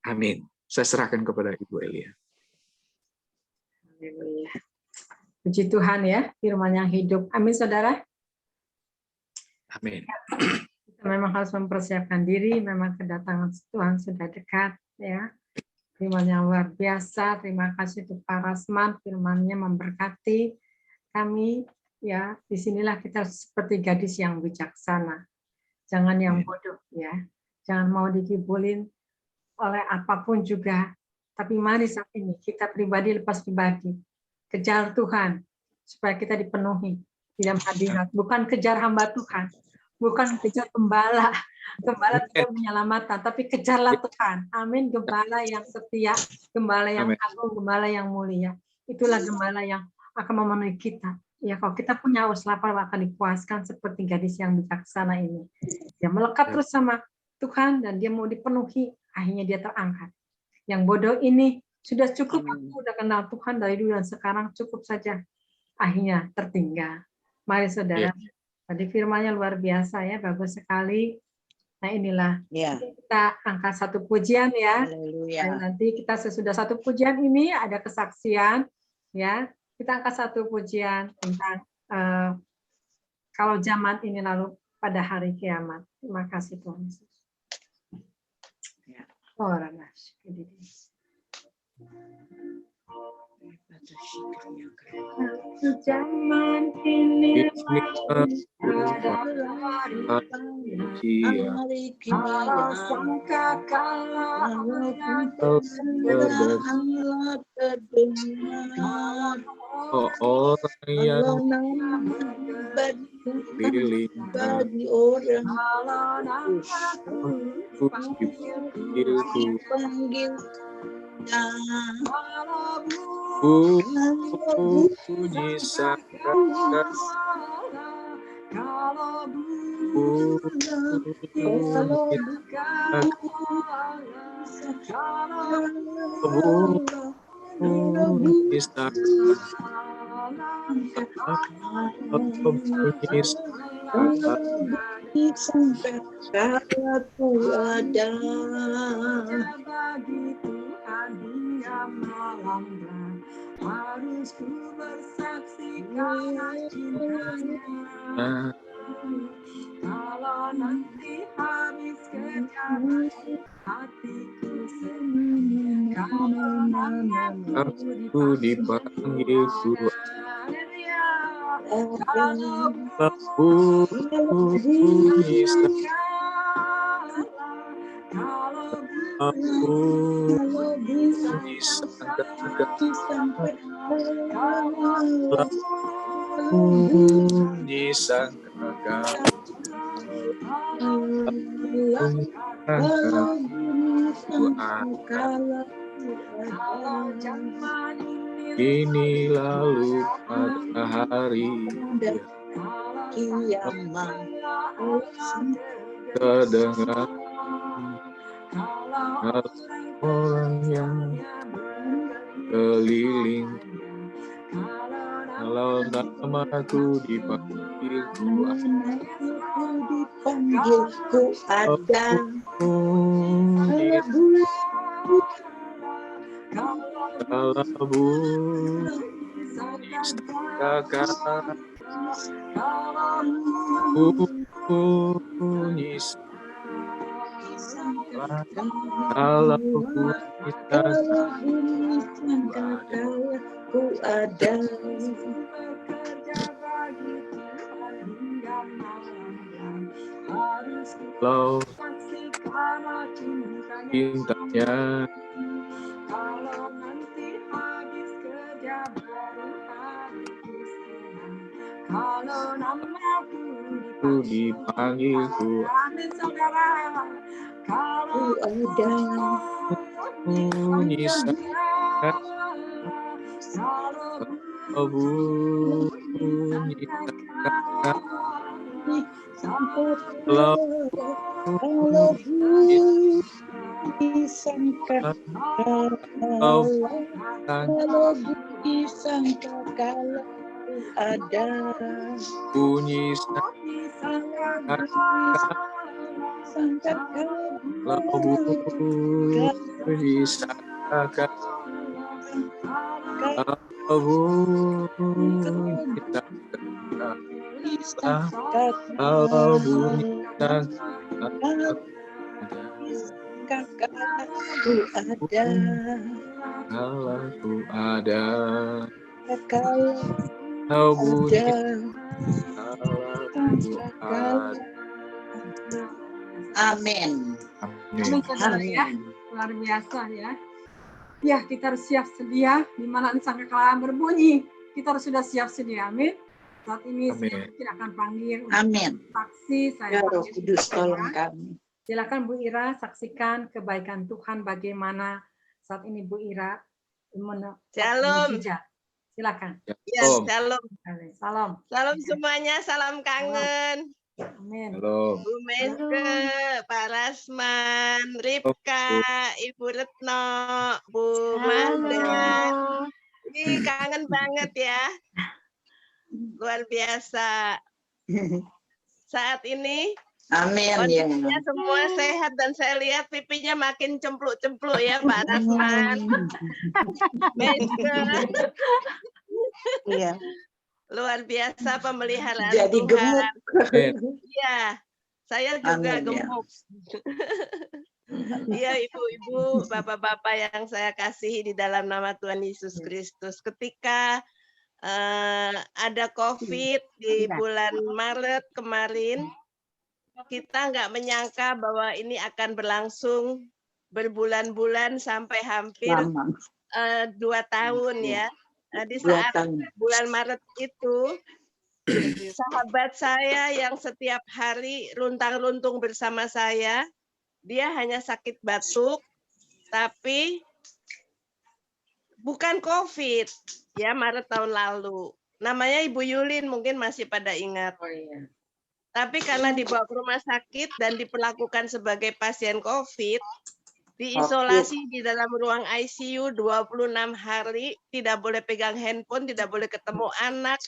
S1: Amin. Saya serahkan kepada Ibu Elia.
S3: Haleluya. Puji Tuhan ya, firman yang hidup. Amin, saudara.
S1: Amin.
S3: Kita Memang harus mempersiapkan diri, memang kedatangan Tuhan sudah dekat, ya. Firman yang luar biasa. Terima kasih untuk Pak Rasman, firman-Nya memberkati kami, ya. Disinilah kita seperti gadis yang bijaksana. Jangan yang bodoh, ya. Jangan mau dikibulin oleh apapun juga. Tapi mari saat ini kita pribadi lepas pribadi kejar Tuhan supaya kita dipenuhi di dalam hadirat. Bukan kejar hamba Tuhan, bukan kejar gembala. Gembala tidak menyelamatkan, tapi kejarlah Tuhan. Amin. Gembala yang setia, gembala yang agung, gembala yang mulia. Itulah gembala yang akan memenuhi kita. Ya, kalau kita punya haus lapar akan dipuaskan seperti gadis yang bijaksana ini. Dia melekat terus sama Tuhan dan dia mau dipenuhi, akhirnya dia terangkat. Yang bodoh ini sudah cukup, aku udah kenal Tuhan dari dulu dan sekarang cukup saja. Akhirnya tertinggal. Mari saudara, tadi firman-Nya luar biasa ya, bagus sekali. Nah inilah kita angkat satu pujian ya. Dan nanti kita sesudah satu pujian ini ada kesaksian ya. Kita angkat satu pujian tentang kalau zaman ini lalu pada hari kiamat. Terima kasih Tuhan Yesus. Orang zaman ini kalau sangka kalau
S2: orang yang pilih bagi orang panggil
S1: bunyi sangka
S3: harus ku bersaksi karena cintanya. Kalau nanti habis kejaran hatiku sendiri, kalau
S1: aku dipanggil ku bunyi sangka kini lalu pada hari
S2: kiamat
S1: kedengaran orang yang keliling. Kalau namaku dipanggil ku
S2: ada.
S1: kalau bunyi sangka bunyi kalau bunyi sangka
S2: ku ada.
S1: kalau cintanya
S3: kalau nanti habis kerja baru hatiku senang. Kalau namaku
S1: dipanggil ku
S3: saudara, kalau
S2: ada
S1: bunyi sangka kalau bunyi sangka
S2: kalau disangka kalau ada
S1: bunyi
S2: sangka
S1: kalau bunyi sangka kalau bunyi sangka kalau bunyi
S2: Kakakku ada.
S1: Kalahku ada.
S2: Kalau
S1: Kau bunyi.
S2: ada.
S1: Kalahku ada.
S2: Amin.
S3: Amin, saudara ya. Luar biasa ya. Ya, kita harus siap sedia di mana sangkakala berbunyi. Kita harus sudah siap sedia. Amin. Saat ini saya tidak akan panggil
S2: Amin.
S3: saksi.
S2: Ya
S3: Saya
S2: Roh
S3: panggil
S2: Kudus
S3: saya.
S2: tolong kami.
S3: Silakan Bu Ira saksikan kebaikan Tuhan bagaimana saat ini Bu Ira
S4: Shalom.
S3: Silakan.
S4: Ya, shalom.
S3: Salam.
S4: Salam semuanya, salam kangen.
S3: Amin.
S1: Halo.
S4: Bu Meske, Pak Rasman, Ripka, Ibu Retno, Bu Manda. Ini kangen banget ya. Luar biasa. Saat ini
S2: Amin ya.
S4: kondisinya semua sehat dan saya lihat pipinya makin cempluk-cempluk ya Pak Rasman. Meske.
S2: Iya.
S4: Luar biasa pemeliharaan
S2: Jadi
S4: Tuhan.
S2: gemuk.
S4: Iya, saya juga
S2: Amin, ya.
S4: gemuk. Iya, ibu-ibu, bapak-bapak yang saya kasihi di dalam nama Tuhan Yesus Kristus. Ketika ada COVID di bulan Maret kemarin, kita nggak menyangka bahwa ini akan berlangsung berbulan-bulan sampai hampir 2 tahun ya. Nah, di saat bulan Maret itu, sahabat saya yang setiap hari runtang-runtung bersama saya, dia hanya sakit batuk, tapi bukan COVID, ya Maret tahun lalu. Namanya Ibu Yulin, mungkin masih pada ingat.
S3: Oh, iya.
S4: Tapi karena dibawa ke rumah sakit dan diperlakukan sebagai pasien COVID, diisolasi di dalam ruang ICU 26 hari, tidak boleh pegang handphone, tidak boleh ketemu anak,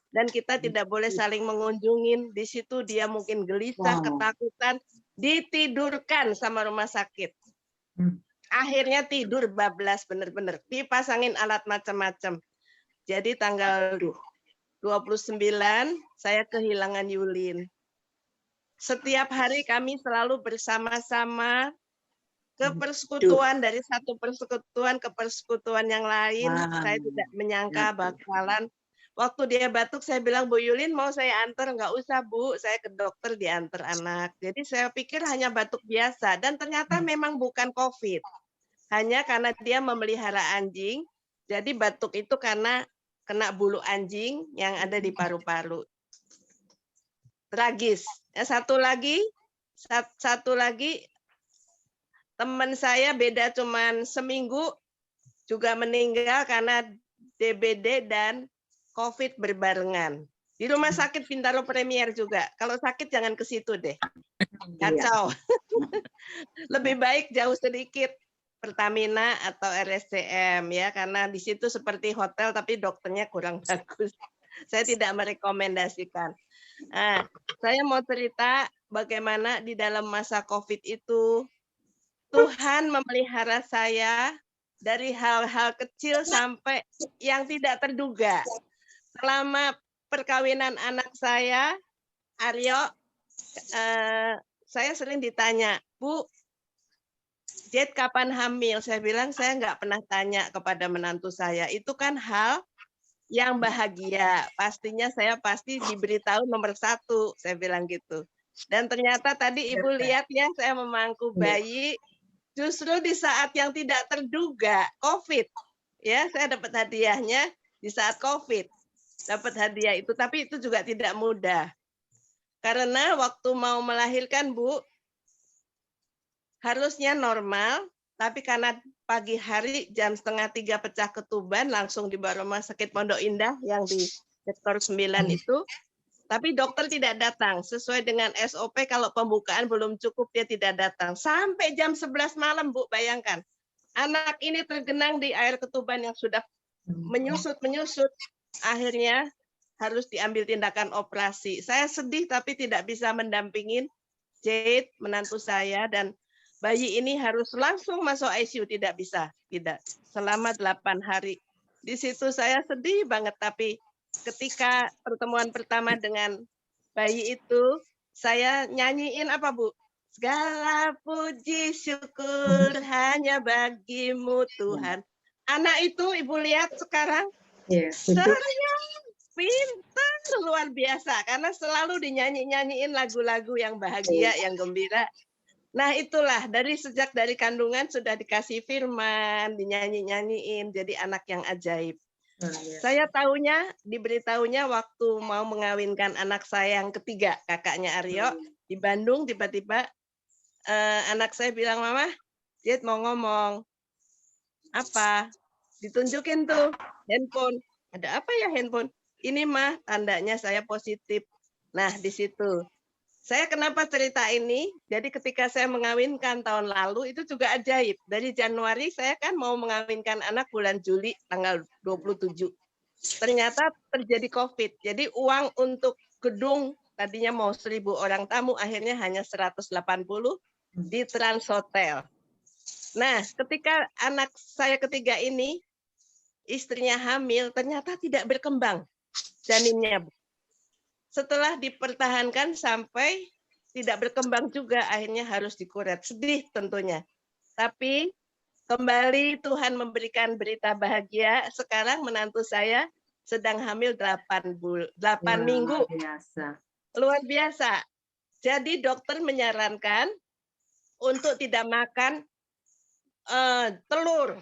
S4: dan kita tidak boleh saling mengunjungin. Di situ dia mungkin gelisah, ketakutan, ditidurkan sama rumah sakit. Akhirnya tidur bablas benar-benar, dipasangin alat macam-macam. Jadi tanggal 29 saya kehilangan Yulin. Setiap hari kami selalu bersama-sama ke persekutuan, dari satu persekutuan ke persekutuan yang lain. Saya tidak menyangka bakalan. Waktu dia batuk, saya bilang, Bu Yulin mau saya antar? Nggak usah Bu, saya ke dokter diantar anak. Jadi saya pikir hanya batuk biasa, dan ternyata memang bukan COVID. Hanya karena dia memelihara anjing, jadi batuk itu karena kena bulu anjing yang ada di paru-paru. Tragis. Satu lagi, teman saya beda cuman seminggu juga meninggal karena DBD dan COVID berbarengan. Di rumah sakit Bintaro Premier juga. Kalau sakit jangan ke situ deh. Kacau. Lebih baik jauh sedikit Pertamina atau RSCM ya, karena di situ seperti hotel tapi dokternya kurang bagus. Saya tidak merekomendasikan. Nah, saya mau cerita bagaimana di dalam masa COVID itu Tuhan memelihara saya dari hal-hal kecil sampai yang tidak terduga. Selama perkawinan anak saya, Aryo, saya sering ditanya, Bu, Jet kapan hamil? Saya bilang saya nggak pernah tanya kepada menantu saya. Itu kan hal yang bahagia. Pastinya saya pasti diberitahu nomor 1, saya bilang gitu. Dan ternyata tadi Ibu lihat ya, saya memangku bayi. Justru di saat yang tidak terduga, COVID, ya saya dapat hadiahnya di saat COVID, dapat hadiah itu, tapi itu juga tidak mudah. Karena waktu mau melahirkan, Bu, harusnya normal, tapi karena pagi hari jam 2:30 pecah ketuban, langsung dibawa rumah sakit Pondok Indah yang di sektor 9 itu. Tapi dokter tidak datang, sesuai dengan SOP kalau pembukaan belum cukup dia tidak datang. Sampai jam 11 malam, Bu, bayangkan. Anak ini tergenang di air ketuban yang sudah menyusut. Akhirnya harus diambil tindakan operasi. Saya sedih tapi tidak bisa mendampingin Jade, menantu saya, dan bayi ini harus langsung masuk ICU, tidak bisa. Tidak, selama 8 hari. Di situ saya sedih banget, tapi ketika pertemuan pertama dengan bayi itu, saya nyanyiin apa, Bu? Segala puji syukur hanya bagimu Tuhan. Anak itu Ibu lihat sekarang
S3: Iya, setuju.
S4: serius, pintar, luar biasa. Karena selalu dinyanyi-nyanyiin lagu-lagu yang bahagia, yang gembira. Nah itulah, sejak dari kandungan sudah dikasih firman, dinyanyi-nyanyiin, jadi anak yang ajaib. Saya diberitahunya waktu mau mengawinkan anak saya yang ketiga, kakaknya Aryo, di Bandung tiba-tiba anak saya bilang, Mama, Jet mau ngomong. Apa? Ditunjukin tuh handphone. Ada apa ya handphone? Ini mah tandanya saya positif. Nah di situ. Saya kenapa cerita ini? Jadi ketika saya mengawinkan tahun lalu itu juga ajaib. Dari Januari saya kan mau mengawinkan anak bulan Juli tanggal 27. Ternyata terjadi COVID. Jadi uang untuk gedung tadinya mau 1.000 orang tamu akhirnya hanya 180 di Trans Hotel. Nah, ketika anak saya ketiga ini istrinya hamil ternyata tidak berkembang janinnya. Setelah dipertahankan sampai tidak berkembang juga, akhirnya harus dikuret. Sedih tentunya. Tapi kembali Tuhan memberikan berita bahagia. Sekarang menantu saya sedang hamil 8 minggu. Luar biasa. Jadi dokter menyarankan untuk tidak makan telur,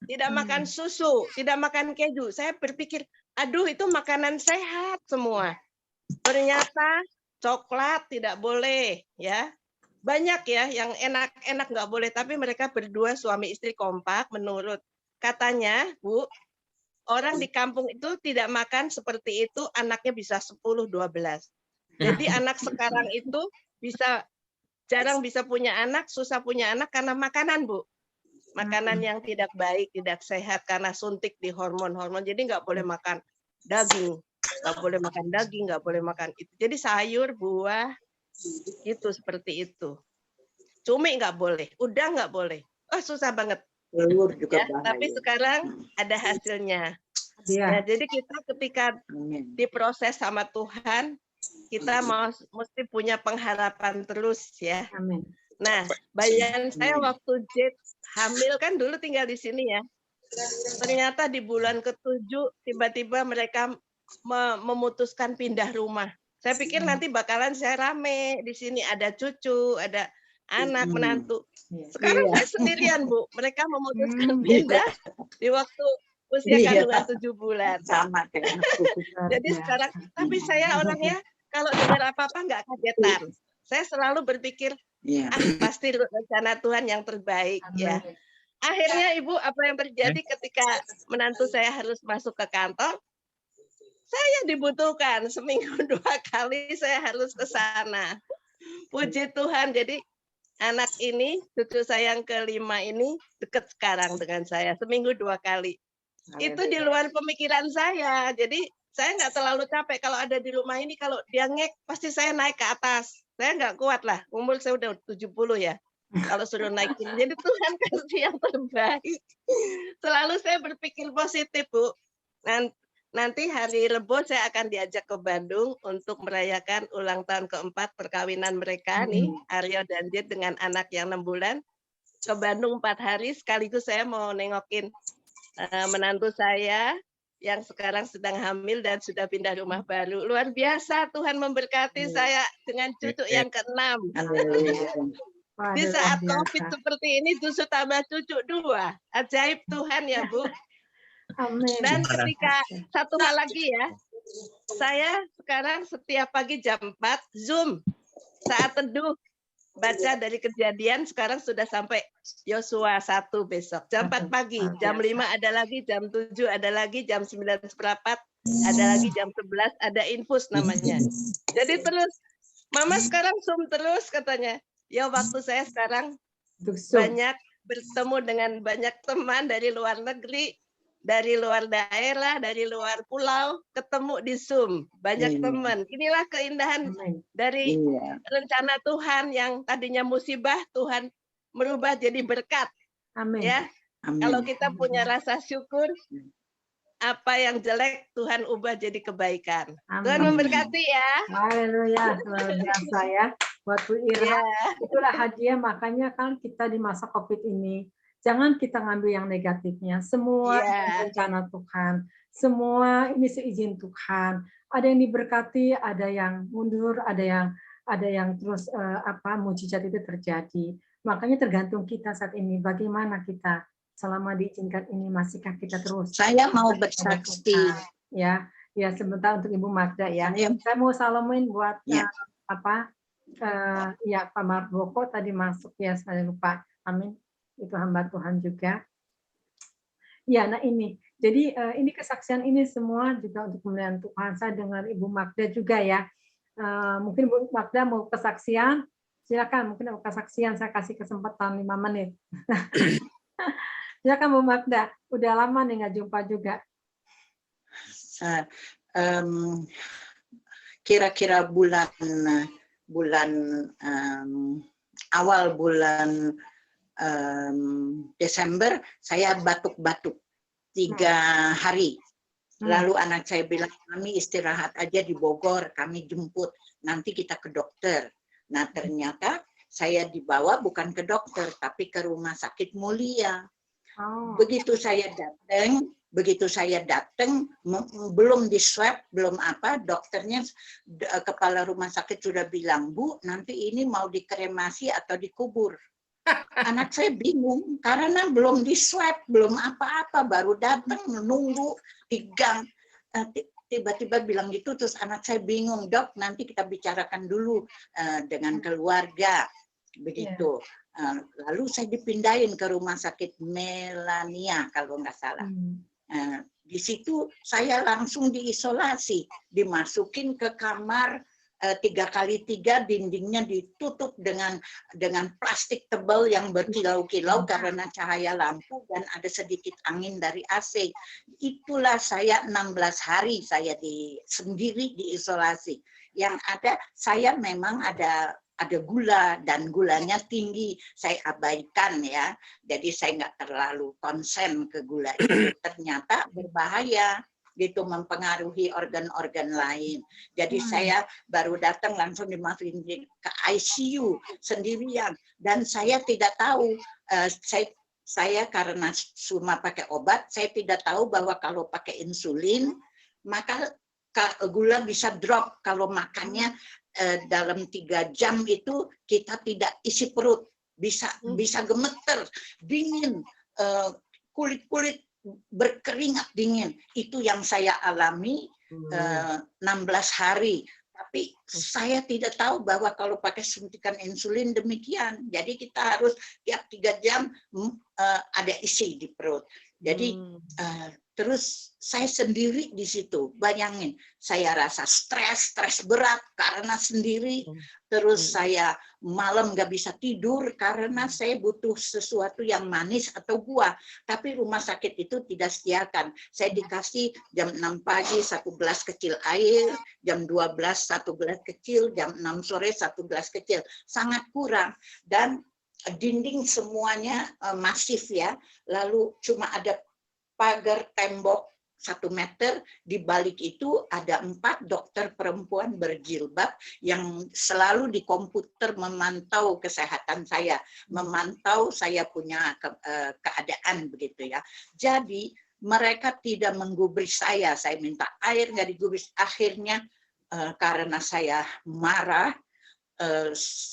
S4: tidak makan susu, tidak makan keju. Saya berpikir, aduh itu makanan sehat semua. Ternyata coklat tidak boleh, ya. Banyak ya yang enak-enak nggak boleh, tapi mereka berdua suami istri kompak menurut katanya, Bu, orang di kampung itu tidak makan seperti itu, anaknya bisa 10-12. Jadi anak sekarang itu jarang bisa punya anak, susah punya anak karena makanan, Bu. Makanan yang tidak baik, tidak sehat karena suntik di hormon-hormon. Jadi nggak boleh makan daging, nggak boleh makan itu. Jadi sayur, buah, itu seperti itu. Cumi nggak boleh, udang nggak boleh. Oh susah banget.
S2: Telur juga
S4: Ya, tapi sekarang ada hasilnya. Ya, jadi kita ketika diproses sama Tuhan, kita mesti punya pengharapan terus ya.
S3: Amin.
S4: Nah, bayangan saya waktu Jet hamil kan dulu tinggal di sini ya. Ternyata di bulan ke-7 tiba-tiba mereka memutuskan pindah rumah. Saya pikir nanti bakalan saya rame di sini, ada cucu, ada anak menantu. Sekarang saya sendirian, Bu. Mereka memutuskan pindah di waktu usia kandungan 7 bulan.
S2: Sama kayak
S4: Jadi sekarang, tapi saya orangnya kalau dengar apa-apa nggak kagetan. Saya selalu berpikir, pasti rencana Tuhan yang terbaik ya. Akhirnya Ibu, apa yang terjadi ketika menantu saya harus masuk ke kantor? Saya dibutuhkan seminggu 2 kali saya harus ke sana. Puji Tuhan, jadi anak ini, cucu saya yang kelima ini dekat sekarang dengan saya, seminggu 2 kali. Itu di luar pemikiran saya. Jadi saya nggak terlalu capek kalau ada di rumah ini. Kalau dia ngek, pasti saya naik ke atas. Saya nggak kuat lah. Umur saya udah 70 ya. Kalau suruh naikin. Jadi Tuhan kasih yang terbaik. Selalu saya berpikir positif, Bu. Nanti hari Rebo saya akan diajak ke Bandung untuk merayakan ulang tahun ke-4 perkawinan mereka nih, Aryo dan Jet dengan anak yang 6 bulan. Ke Bandung 4 hari, sekaligus saya mau nengokin menantu saya yang sekarang sedang hamil dan sudah pindah rumah baru. Luar biasa, Tuhan memberkati saya dengan cucu yang ke-6. Di saat COVID seperti ini justru tambah cucu 2. Ajaib Tuhan ya, Bu.
S3: Amin.
S4: Dan ketika satu hal lagi ya, saya sekarang setiap pagi jam 4 Zoom saat teduh baca dari Kejadian, sekarang sudah sampai Yosua 1 besok jam 4 pagi, jam 5 ada lagi, jam 7 ada lagi, jam 9:15 ada lagi, jam 11 ada infus namanya. Jadi terus Mama sekarang Zoom terus katanya. Ya waktu saya sekarang banyak bertemu dengan banyak teman dari luar negeri, dari luar daerah, dari luar pulau, ketemu di Zoom. Banyak teman. Inilah keindahan dari rencana Tuhan yang tadinya musibah, Tuhan merubah jadi berkat.
S3: Amin.
S4: Ya, kalau kita punya rasa syukur, apa yang jelek Tuhan ubah jadi kebaikan. Tuhan
S3: Amin.
S4: memberkati ya.
S3: Haleluya, luar biasa ya. Buat Bu Ira,
S4: Ya.
S3: itulah hadiah, makanya kan kita di masa COVID ini, jangan kita ngambil yang negatifnya. Semua
S4: Iya.
S3: rencana Tuhan, semua ini seizin Tuhan. Ada yang diberkati, ada yang mundur, ada yang terus mujizat itu terjadi. Makanya tergantung kita saat ini, bagaimana kita selama diizinkan ini, masihkah kita terus?
S2: Saya mau bersaksi.
S3: Ya, sebentar untuk Ibu Magda ya.
S2: Saya-
S3: Saya mau salamin buat
S2: Ya.
S3: ya Pak Marboko tadi masuk ya, saya lupa. Amin. Itu hamba Tuhan juga. Ya, nah ini. Jadi ini kesaksian ini semua juga untuk kemuliaan Tuhan. Saya dengar Ibu Magda juga ya. Mungkin Bu Magda mau kesaksian, silakan. Mungkin mau kesaksian, saya kasih kesempatan 5 menit. Silakan Bu Magda. Udah lama nih nggak jumpa juga.
S2: Kira-kira awal bulan Desember saya batuk-batuk 3 hari. Lalu anak saya bilang, kami istirahat aja di Bogor, kami jemput, nanti kita ke dokter. Nah ternyata saya dibawa bukan ke dokter, tapi ke Rumah Sakit Mulia. Begitu saya datang, belum di swab, belum apa, dokternya, kepala rumah sakit sudah bilang, Bu, nanti ini mau dikremasi atau dikubur. Anak saya bingung, karena belum di swab, belum apa-apa, baru datang, menunggu di gang. Tiba-tiba bilang gitu, terus anak saya bingung, Dok, nanti kita bicarakan dulu dengan keluarga. Begitu. Lalu saya dipindahin ke Rumah Sakit Melania kalau nggak salah. Di situ saya langsung diisolasi, dimasukin ke kamar 3x3, dindingnya ditutup dengan plastik tebal yang berkilau-kilau karena cahaya lampu dan ada sedikit angin dari AC. Itulah saya 16 hari saya sendiri diisolasi. Yang ada saya memang ada gula dan gulanya tinggi, saya abaikan ya, jadi saya nggak terlalu konsen ke gula itu. Ternyata berbahaya gitu, mempengaruhi organ-organ lain. Jadi saya baru datang langsung dimasukin ke ICU sendirian dan saya tidak tahu, saya karena cuma pakai obat, saya tidak tahu bahwa kalau pakai insulin maka gula bisa drop kalau makannya dalam 3 jam itu kita tidak isi perut, bisa gemeter, dingin, kulit berkeringat dingin. Itu yang saya alami 16 hari. Tapi saya tidak tahu bahwa kalau pakai suntikan insulin demikian. Jadi kita harus tiap 3 jam ada isi di perut. Jadi terus saya sendiri di situ, bayangin, saya rasa stres berat karena sendiri, terus saya malam nggak bisa tidur karena saya butuh sesuatu yang manis atau buah, tapi rumah sakit itu tidak sediakan. Saya dikasih jam 6 pagi 1 gelas kecil air, jam 12 1 gelas kecil, jam 6 sore 1 gelas kecil, sangat kurang. Dan dinding semuanya masif ya, lalu cuma ada pagar tembok 1 meter, di balik itu ada 4 dokter perempuan berjilbab yang selalu di komputer memantau kesehatan saya, memantau saya punya keadaan begitu ya. Jadi mereka tidak menggubris saya minta air nggak digubris. Akhirnya karena saya marah,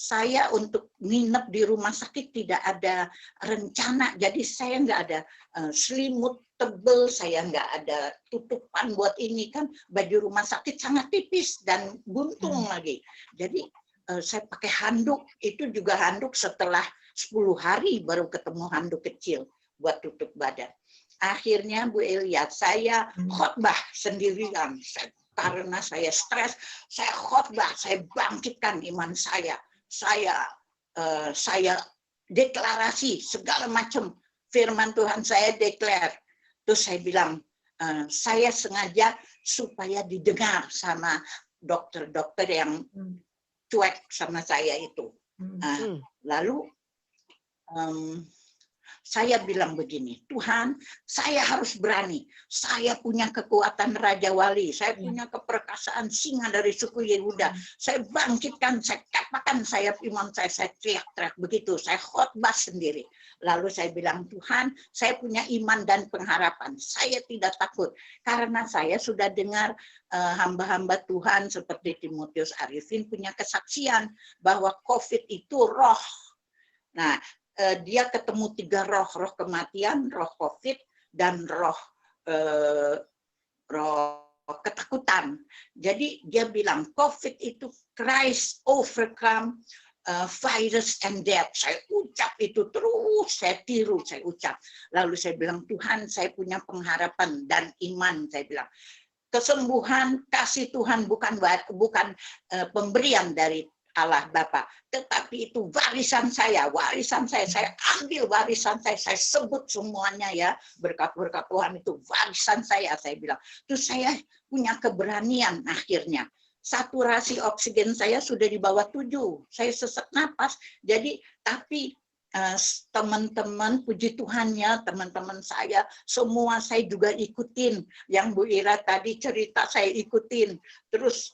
S2: saya untuk nginep di rumah sakit tidak ada rencana, jadi saya nggak ada selimut tebel, saya nggak ada tutupan buat ini, kan baju rumah sakit sangat tipis dan buntung lagi. Jadi saya pakai handuk, itu juga handuk setelah 10 hari baru ketemu handuk kecil buat tutup badan. Akhirnya Bu Elia, saya khotbah sendirian. Karena saya stres, saya khotbah, saya bangkitkan iman saya. Saya deklarasi segala macam firman Tuhan, saya declare. Terus saya bilang, saya sengaja supaya didengar sama dokter-dokter yang cuek sama saya itu. Lalu Saya bilang begini, Tuhan, saya harus berani. Saya punya kekuatan Raja Wali, saya punya keperkasaan singa dari suku Yehuda. Saya bangkitkan, saya katakan sayap iman saya teriak-teriak begitu. Saya khotbah sendiri. Lalu saya bilang, Tuhan, saya punya iman dan pengharapan. Saya tidak takut. Karena saya sudah dengar hamba-hamba Tuhan seperti Timotius Arifin punya kesaksian bahwa COVID itu roh. Nah, dia ketemu 3 roh, roh kematian, roh COVID, dan roh ketakutan. Jadi dia bilang COVID itu Christ overcome virus and death. Saya ucap itu terus, saya tiru, saya ucap. Lalu saya bilang, Tuhan, saya punya pengharapan dan iman. Saya bilang, kesembuhan kasih Tuhan bukan pemberian dari Allah Bapa, tetapi itu warisan saya. Saya ambil warisan saya sebut semuanya ya, berkat-berkat Tuhan itu warisan saya bilang. Terus saya punya keberanian akhirnya. Saturasi oksigen saya sudah di bawah 7. Saya sesak napas. Jadi tapi teman-teman, puji Tuhannya, teman-teman saya semua saya juga ikutin. Yang Bu Ira tadi cerita saya ikutin. Terus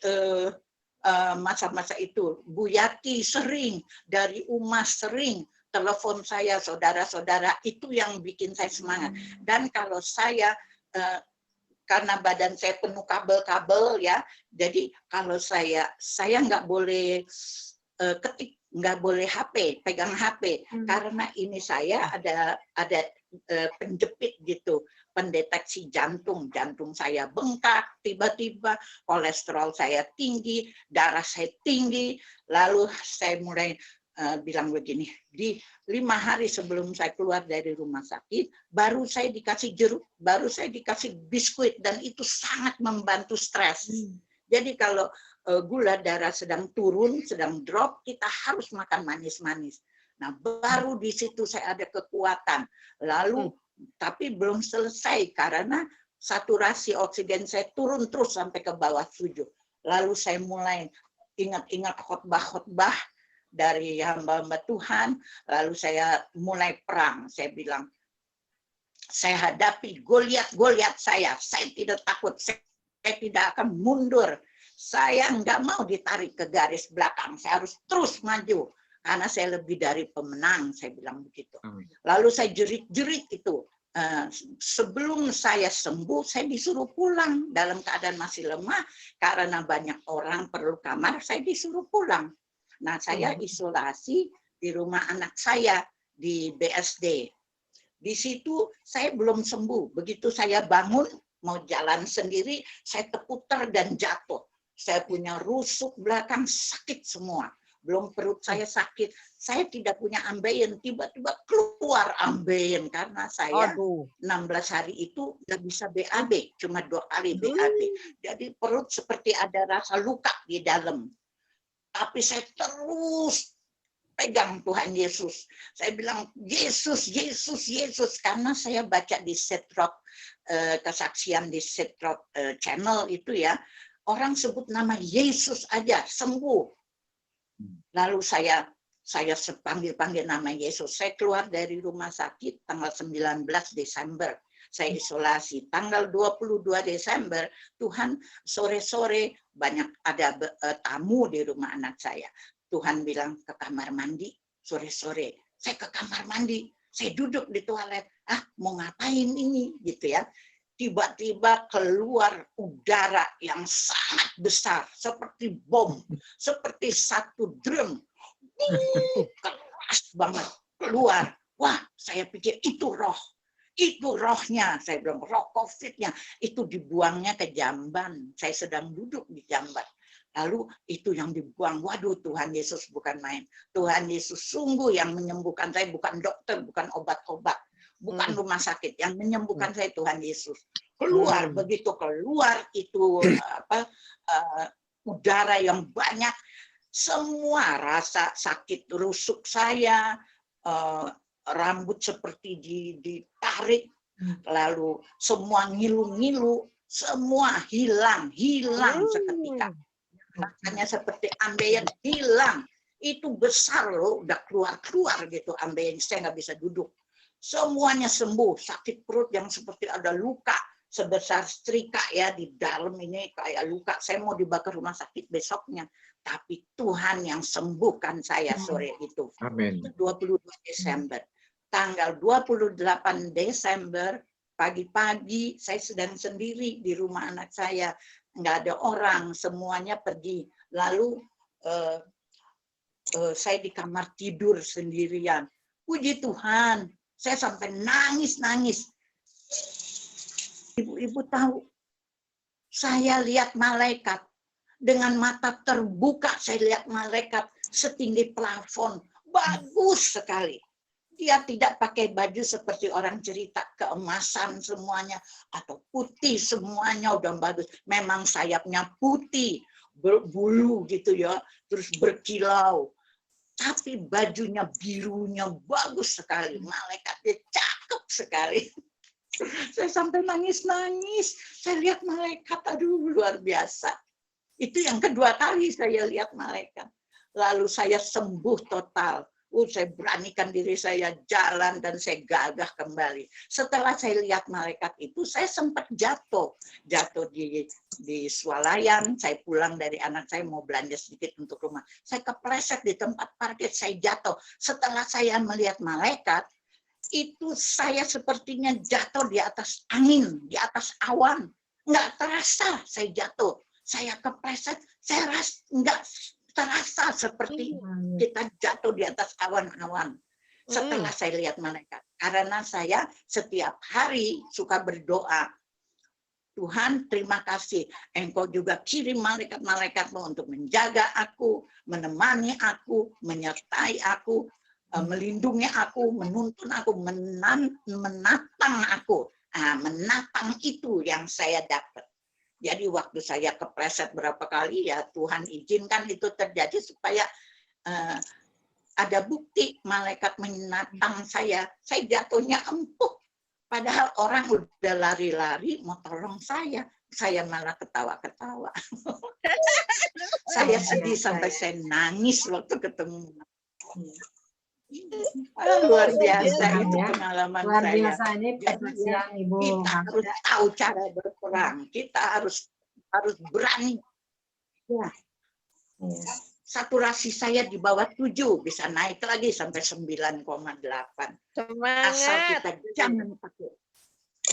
S2: masa-masa itu Bu Yati sering, dari Umas sering telepon saya, saudara-saudara, itu yang bikin saya semangat. Dan kalau saya karena badan saya penuh kabel-kabel ya, jadi kalau saya nggak boleh ketik, nggak boleh HP, pegang HP, karena ini saya ada penjepit gitu, pendeteksi jantung saya bengkak tiba-tiba, kolesterol saya tinggi, darah saya tinggi, lalu saya mulai bilang begini, di 5 hari sebelum saya keluar dari rumah sakit, baru saya dikasih jeruk, baru saya dikasih biskuit, dan itu sangat membantu stres. Jadi kalau gula darah sedang turun, sedang drop, kita harus makan manis-manis. Nah, baru di situ saya ada kekuatan. Lalu, tapi belum selesai karena saturasi oksigen saya turun terus sampai ke bawah 7. Lalu saya mulai ingat-ingat khotbah-khotbah dari hamba-hamba Tuhan. Lalu saya mulai perang. Saya bilang, saya hadapi Goliat saya tidak takut, saya tidak akan mundur. Saya nggak mau ditarik ke garis belakang, saya harus terus maju. Karena saya lebih dari pemenang, saya bilang begitu. Lalu saya jerit-jerit itu. Sebelum saya sembuh, saya disuruh pulang dalam keadaan masih lemah. Karena banyak orang perlu kamar, saya disuruh pulang. Nah, saya isolasi di rumah anak saya di BSD. Di situ saya belum sembuh. Begitu saya bangun, mau jalan sendiri, saya terputar dan jatuh. Saya punya rusuk belakang, sakit semua. Belum perut saya sakit, saya tidak punya ambeien, tiba-tiba keluar ambeien karena saya 16 hari itu nggak bisa BAB, cuma 2 kali BAB. Jadi perut seperti ada rasa luka di dalam. Tapi saya terus pegang Tuhan Yesus. Saya bilang, Yesus, Yesus, Yesus. Karena saya baca di Setrock, kesaksian di Setrock channel itu ya, orang sebut nama Yesus aja, sembuh. Lalu saya panggil nama Yesus. Saya keluar dari rumah sakit tanggal 19 Desember. Saya isolasi. Tanggal 22 Desember, Tuhan sore-sore banyak ada tamu di rumah anak saya. Tuhan bilang ke kamar mandi sore-sore. Saya ke kamar mandi. Saya duduk di toilet. Mau ngapain ini? Gitu ya. Tiba-tiba keluar udara yang sangat besar, seperti bom, seperti satu drum, keras banget keluar. Wah, saya pikir itu rohnya. Saya bilang roh COVID-nya, itu dibuangnya ke jamban. Saya sedang duduk di jamban. Lalu itu yang dibuang. Waduh, Tuhan Yesus bukan main. Tuhan Yesus sungguh yang menyembuhkan saya, bukan dokter, bukan obat-obat. Bukan rumah sakit, yang menyembuhkan saya Tuhan Yesus. Keluar, begitu keluar itu udara yang banyak, semua rasa sakit rusuk saya, rambut seperti ditarik, lalu semua ngilu-ngilu, semua hilang seketika. Rasanya seperti ambeien hilang. Itu besar loh, udah keluar gitu ambeien, saya nggak bisa duduk. semuanya sembuh. Sakit perut yang seperti ada luka sebesar setrika ya di dalam ini kayak luka. Saya mau dibawa ke rumah sakit besoknya. Tapi Tuhan yang sembuhkan saya sore itu.
S1: Amin.
S2: 22 Desember. Tanggal 28 Desember, pagi-pagi saya sedang sendiri di rumah anak saya. Nggak ada orang, semuanya pergi. Lalu saya di kamar tidur sendirian. Puji Tuhan, saya sampai nangis-nangis. Ibu-ibu tahu, saya lihat malaikat. Dengan mata terbuka, saya lihat malaikat setinggi plafon. Bagus sekali. Dia tidak pakai baju seperti orang cerita, keemasan semuanya, atau putih semuanya, udah bagus. Memang sayapnya putih, berbulu gitu ya, terus berkilau. Tapi bajunya birunya bagus sekali, malaikatnya cakep sekali. Saya sampai nangis-nangis. Saya lihat malaikat, aduh luar biasa. Itu yang kedua kali saya lihat malaikat. Lalu saya sembuh total. Saya beranikan diri saya jalan dan saya gagah kembali. Setelah saya lihat malaikat itu, saya sempat jatuh di swalayan. Saya pulang dari anak saya mau belanja sedikit untuk rumah. Saya kepleset di tempat parkir, saya jatuh. Setelah saya melihat malaikat, itu saya sepertinya jatuh di atas angin, di atas awan. Nggak terasa saya jatuh. Saya kepleset, saya nggak terasa seperti kita jatuh di atas awan-awan. Setelah saya lihat malaikat. Karena saya setiap hari suka berdoa. Tuhan, terima kasih. Engkau juga kirim malaikat-malaikatmu untuk menjaga aku, menemani aku, menyertai aku, melindungi aku, menuntun aku, menatang aku. Menatang itu yang saya dapat. Jadi waktu saya kepleset berapa kali, ya Tuhan izinkan itu terjadi supaya ada bukti malaikat menatang saya. Saya jatuhnya empuk. Padahal orang udah lari-lari mau tolong saya. Saya malah ketawa-ketawa. Saya sedih sampai saya nangis waktu ketemu. Luar biasa itu pengalaman
S3: luar
S2: saya.
S3: biasa ini kesaksian Ibu.
S2: Kita harus tahu cara berperang. Kita harus berani. Ya. Saturasi saya di bawah 7, bisa naik lagi sampai 9,8. Asal kita jangan takut.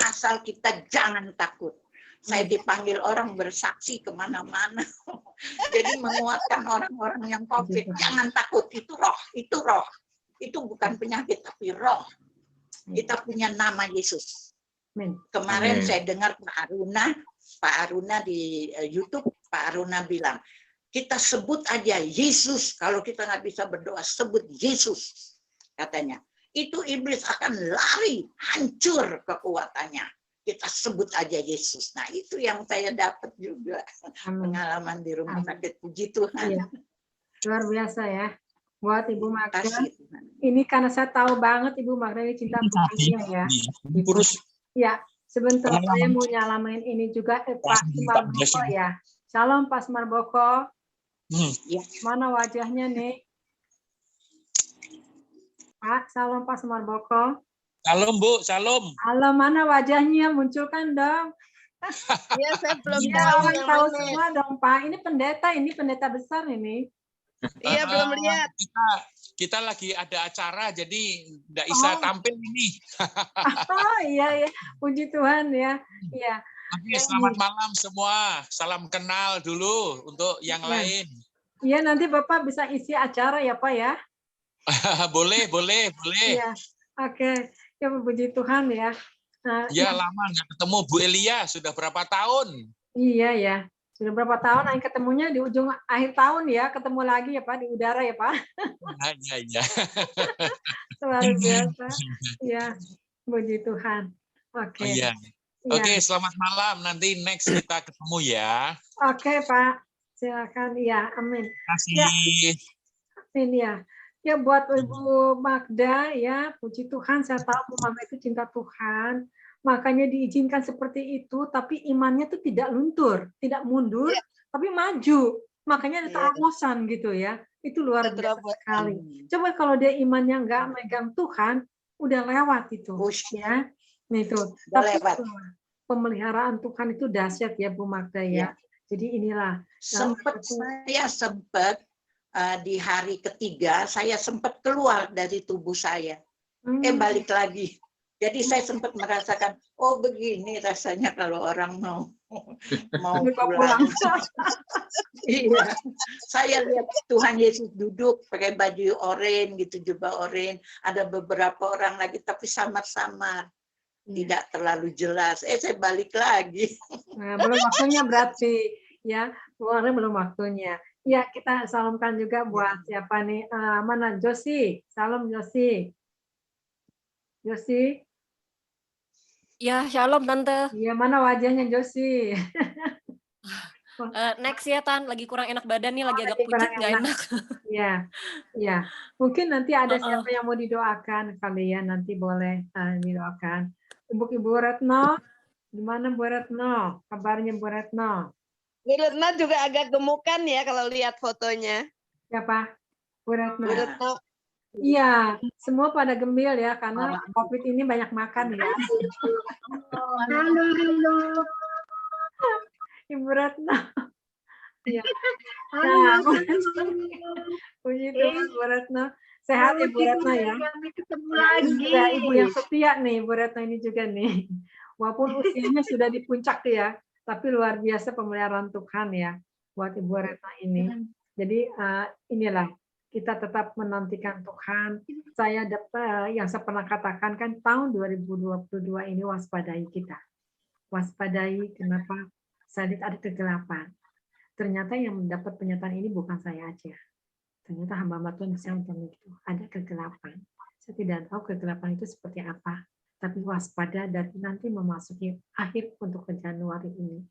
S2: Asal kita jangan takut. Saya dipanggil orang bersaksi kemana-mana. Jadi menguatkan orang-orang yang COVID. Jangan takut, itu roh, itu roh. Itu bukan penyakit, tapi roh. Kita punya nama Yesus. Kemarin saya dengar Pak Aruna di YouTube, Pak Aruna bilang, kita sebut aja Yesus. Kalau kita nggak bisa berdoa, sebut Yesus. Katanya. Itu iblis akan lari, hancur kekuatannya. Kita sebut aja Yesus. Nah itu yang saya dapat juga. Pengalaman di rumah sakit. Puji Tuhan.
S3: Iya. Luar biasa ya. Buat Ibu Magda, ini karena saya tahu banget Ibu Magda ini cinta Tuhan ya. Ya, sebentar saya mau nyalamin ini juga Pak Marboko ya. Salam Pak Marboko. Mana wajahnya nih? Pak, salam Pak Marboko.
S5: Salam Bu, salam.
S3: Halo, mana wajahnya? Munculkan dong.
S4: Ya, saya belum
S3: tahu semua dong Pak. Ini pendeta besar ini.
S4: Iya, belum lihat.
S5: Kita lagi ada acara, jadi nggak bisa tampil ini.
S3: Iya, puji Tuhan ya. Iya.
S5: Oke, selamat malam semua. Salam kenal dulu untuk yang lain.
S3: Iya, nanti Bapak bisa isi acara ya Pak ya.
S5: boleh.
S3: Iya, oke. Ya, puji Tuhan ya. Nah,
S5: ya, lama nggak ketemu Bu Elia, sudah berapa tahun?
S3: Iya ya. Sudah berapa tahun, ketemunya di ujung akhir tahun ya, ketemu lagi ya Pak, di udara ya Pak.
S5: Iya.
S3: Luar biasa. Ya, puji Tuhan. Oke.
S5: Iya. Oke, selamat malam. Nanti next kita ketemu ya.
S3: Oke Pak, silakan. Ya, amin.
S5: Terima kasih.
S3: Ya, amin ya. Ya buat Ibu Magda ya, puji Tuhan, saya tahu Bu Magda itu cinta Tuhan. Makanya diizinkan seperti itu, tapi imannya tuh tidak luntur, tidak mundur, tapi maju. Makanya ada terobosan gitu ya. Itu luar biasa sekali. Coba kalau dia imannya nggak megang Tuhan, udah lewat itu,
S2: Ush,
S3: ya. Nah itu,
S2: udah
S3: tapi
S2: lewat.
S3: pemeliharaan Tuhan itu dahsyat ya Bu Magda ya. Jadi inilah
S2: Saya sempat di hari ketiga saya sempat keluar dari tubuh saya. Balik lagi. Jadi saya sempat merasakan, oh begini rasanya kalau orang mau pulang. Iya, saya lihat Tuhan Yesus duduk pakai baju oranye gitu, jubah oranye. Ada beberapa orang lagi tapi samar-samar, tidak terlalu jelas. Saya balik lagi.
S3: Nah, belum waktunya berarti ya, keluarnya belum waktunya. Ya, kita salamkan juga buat siapa nih? Mana Josi? Salam Josi. Josi?
S6: Ya, shalom Tante.
S3: Iya, mana wajahnya Josi?
S6: Next ya Tan, lagi kurang enak badan nih, lagi agak
S3: Lagi kurang
S6: pucet, nggak enak.
S3: Iya, iya. Mungkin nanti ada siapa yang mau didoakan kalian, nanti boleh didoakan. Ibu Retno, gimana Bu Retno? Kabarnya Bu Retno?
S4: Bu Retno juga agak gemukan ya kalau lihat fotonya.
S3: Siapa? Bu Retno.
S4: Bu Retno.
S3: Iya, semua pada gembil ya karena COVID ini banyak makan ya.
S7: Halo.
S3: Ibu Retno. Iya. Nah, puji Tuhan Bu Retno. Sehat ya Bu Retno ya.
S7: Ketemu lagi.
S3: Ya, ibu yang setia nih Bu Retno ini juga nih. Walaupun usianya sudah di puncak ya, tapi luar biasa pemeliharaan Tuhan ya buat Ibu Retno ini. Jadi inilah kita tetap menantikan Tuhan. Saya dapat yang saya pernah katakan kan tahun 2022 ini waspadai kita. Waspadai kenapa? Saya lihat ada kegelapan. Ternyata yang mendapat pernyataan ini bukan saya aja. Ternyata hamba Tuhan bisa untuk itu. Ada kegelapan. Saya tidak tahu kegelapan itu seperti apa. Tapi waspada dari nanti memasuki akhir untuk ke Januari ini.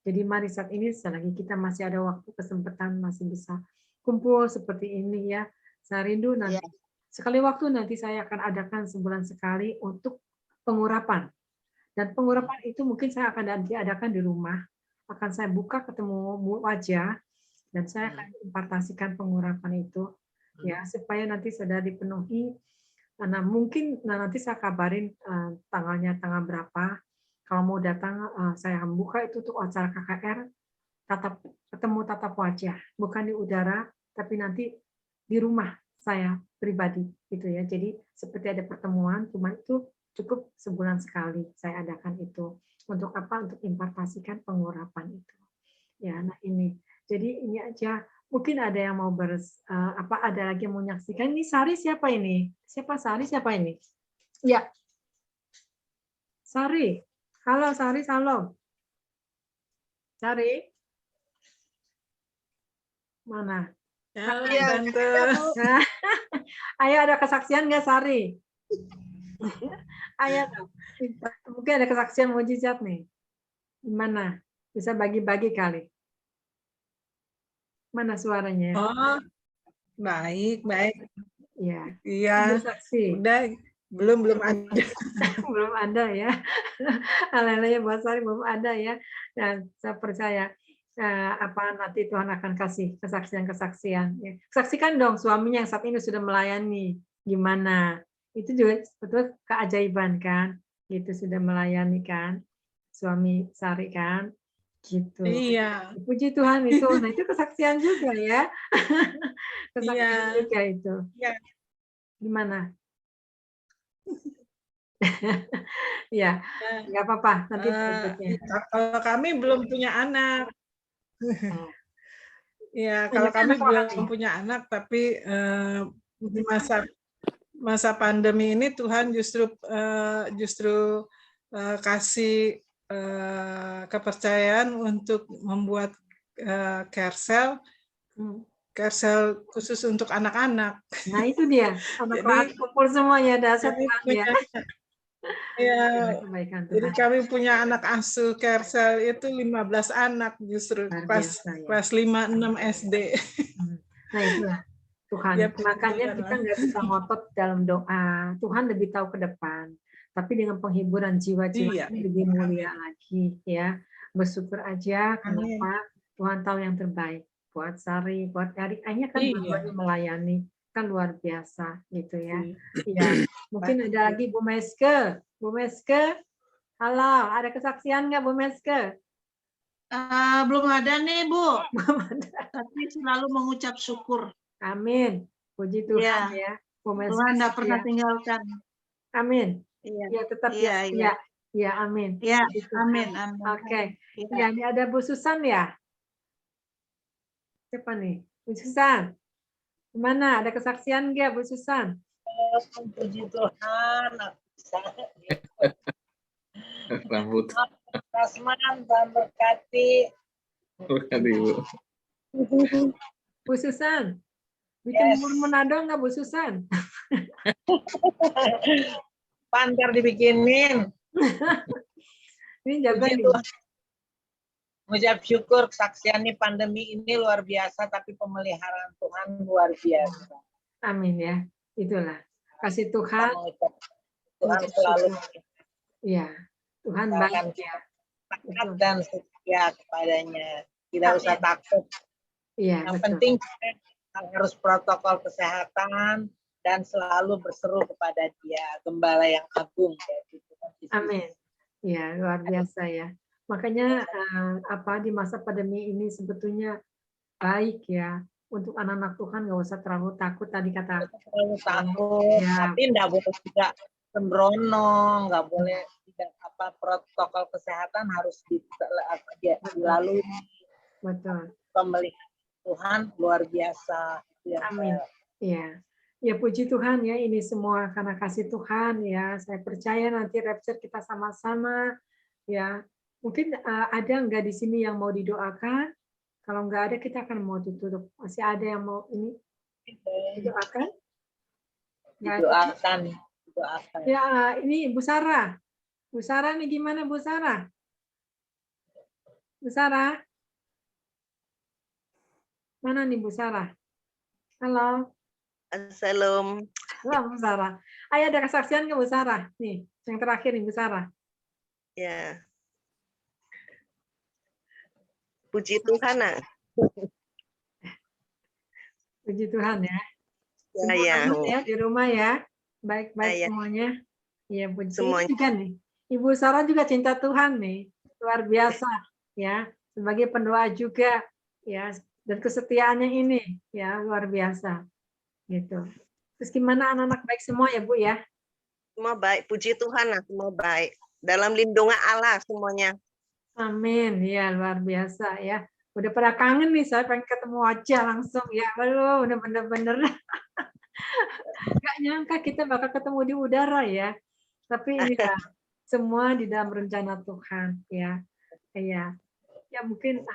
S3: Jadi mari saat ini selagi kita masih ada waktu kesempatan masih bisa kumpul seperti ini ya. Saya rindu nanti. Sekali waktu nanti saya akan adakan sebulan sekali untuk pengurapan. Dan pengurapan itu mungkin saya akan diadakan di rumah. Akan saya buka ketemu wajah dan saya akan impartasikan pengurapan itu ya supaya nanti sudah dipenuhi. Nah mungkin nanti saya kabarin tanggalnya tanggal berapa. Kalau mau datang saya buka itu untuk acara KKR ketemu tatap wajah, bukan di udara tapi nanti di rumah saya pribadi gitu ya. Jadi seperti ada pertemuan, cuma itu cukup sebulan sekali saya adakan itu. Untuk apa? Untuk impartasikan pengurapan itu. Ya, nah ini. Jadi ini aja. Mungkin ada yang mau ada lagi yang mau menyaksikan. Ini Sari siapa ini? Siapa Sari? Siapa ini? Ya. Sari. Halo Sari, salam. Sari. Mana?
S7: Ya,
S3: Ayo ada kesaksian nggak Sari? Ayo. Mungkin ada kesaksian mujizat nih. Gimana? Bisa bagi-bagi kali. Mana suaranya?
S7: Oh, baik.
S3: Iya.
S7: Iya.
S3: Saksi.
S7: Udah, belum ada.
S3: Belum ada ya. Haleluya buat Sari belum ada ya. Dan saya percaya nanti Tuhan akan kasih kesaksian-kesaksian. Saksikan dong suaminya yang saat ini sudah melayani. Gimana? Itu juga betul keajaiban kan? Gitu sudah melayani kan? Suami Sari kan? Gitu.
S7: Iya.
S3: Puji Tuhan itu. Nah, itu kesaksian juga ya. Kesaksian juga itu.
S7: Iya.
S3: Gimana? Ya, nggak apa-apa. Nanti berikutnya.
S7: Kalau kami belum punya anak. Ya, kalau kami belum punya anak, tapi di masa pandemi ini Tuhan justru kasih kepercayaan untuk membuat carousel khusus untuk anak-anak.
S3: Nah itu dia, anak-anak kumpul semuanya dasar ya.
S7: Ya, jadi kami punya anak asuh carousel itu 15 anak justru kelas 5-6 SD.
S3: Nah itulah Tuhan. Ya, makanya kita nggak bisa ngotot dalam doa. Tuhan lebih tahu ke depan. Tapi dengan penghiburan jiwa-jiwa ini lebih mulia lagi ya. Bersyukur aja kenapa Tuhan tahu yang terbaik buat Sari, buat Erik. Hanya kan dua-duanya melayani. kan luar biasa gitu ya. Iya, mungkin ada lagi Bu Meske. Bu Meske, halo, ada kesaksian nggak Bu Meske?
S2: Belum ada nih Bu, tapi selalu mengucap syukur.
S3: Amin, puji Tuhan ya. Bu Meske,
S2: Tuhan tidak pernah tinggalkan.
S3: Amin.
S2: Iya,
S3: Ya tetap
S2: iya,
S3: ya.
S2: iya.
S3: Ya, amin.
S2: Ya,
S3: Puji Tuhan.
S2: amin, amin.
S3: Oke.
S2: Iya.
S3: Ya, ini ada Bu Susan ya. Siapa nih? Bu Susan. Gimana? Ada kesaksian nggak Bu Susan?
S8: Puji Tuhan.
S1: Rambut.
S8: Kasman dan berkati.
S1: Berkati, Bu.
S3: Bu Susan. Bikin bubur Manado nggak Bu Susan?
S8: Pantar dibikinin.
S3: Ini jaga nih.
S8: Mengucap syukur kesaksian nih pandemi ini luar biasa, tapi pemeliharaan Tuhan luar biasa.
S3: Amin ya. Itulah. Kasih Tuhan.
S8: Tuhan selalu
S3: Iya. Tuhan baik ya.
S8: taat dan setia kepadanya. Tidak usah takut.
S3: Iya,
S8: Yang
S3: betul.
S8: penting kita harus protokol kesehatan dan selalu berseru kepada Dia, Gembala yang agung.
S3: Amin. Ya, luar biasa ya. Makanya di masa pandemi ini sebetulnya baik ya untuk anak-anak Tuhan nggak usah terlalu takut tadi kata.
S8: Terlalu takut,
S3: Ya.
S8: tapi nggak boleh juga sembrono, nggak boleh tidak protokol kesehatan harus dilalui.
S3: Betul.
S8: Pemeliharaan Tuhan luar biasa.
S3: Amin. Iya. Ya puji Tuhan ya, ini semua karena kasih Tuhan ya. Saya percaya nanti rapture kita sama-sama ya. Mungkin ada nggak di sini yang mau didoakan? Kalau nggak ada kita akan mau tutup. Masih ada yang mau ini didoakan?
S8: Doakan.
S3: Ya ini Bu Sarah. Bu Sarah nih gimana Bu Sarah? Bu Sarah? Mana nih Bu Sarah? Halo.
S4: Assalamualaikum.
S3: Halo Bu Sarah. Ayo ada kesaksian nggak Bu Sarah? Nih, yang terakhir nih Bu Sarah.
S4: Ya. Puji Tuhan, nak.
S3: Puji Tuhan ya. Semua
S4: Ya,
S3: aman ya di rumah ya. Baik-baik
S4: Ya.
S3: semuanya. Iya, puji
S4: Semuanya.
S3: juga nih. Ibu Sarah juga cinta Tuhan nih. Luar biasa ya. Sebagai pendoa juga ya, dan kesetiaannya ini ya luar biasa. Gitu. Terus gimana anak-anak baik semua ya, Bu ya?
S4: Semua baik. Puji Tuhan, nak. Semua baik. Dalam lindungan Allah semuanya.
S3: Amin. Ya, luar biasa ya. Udah pada kangen nih, saya pengen ketemu wajah langsung ya. Aduh, udah bener-bener. Gak nyangka kita bakal ketemu di udara ya. Tapi inilah semua di dalam rencana Tuhan ya. Iya. Ya mungkin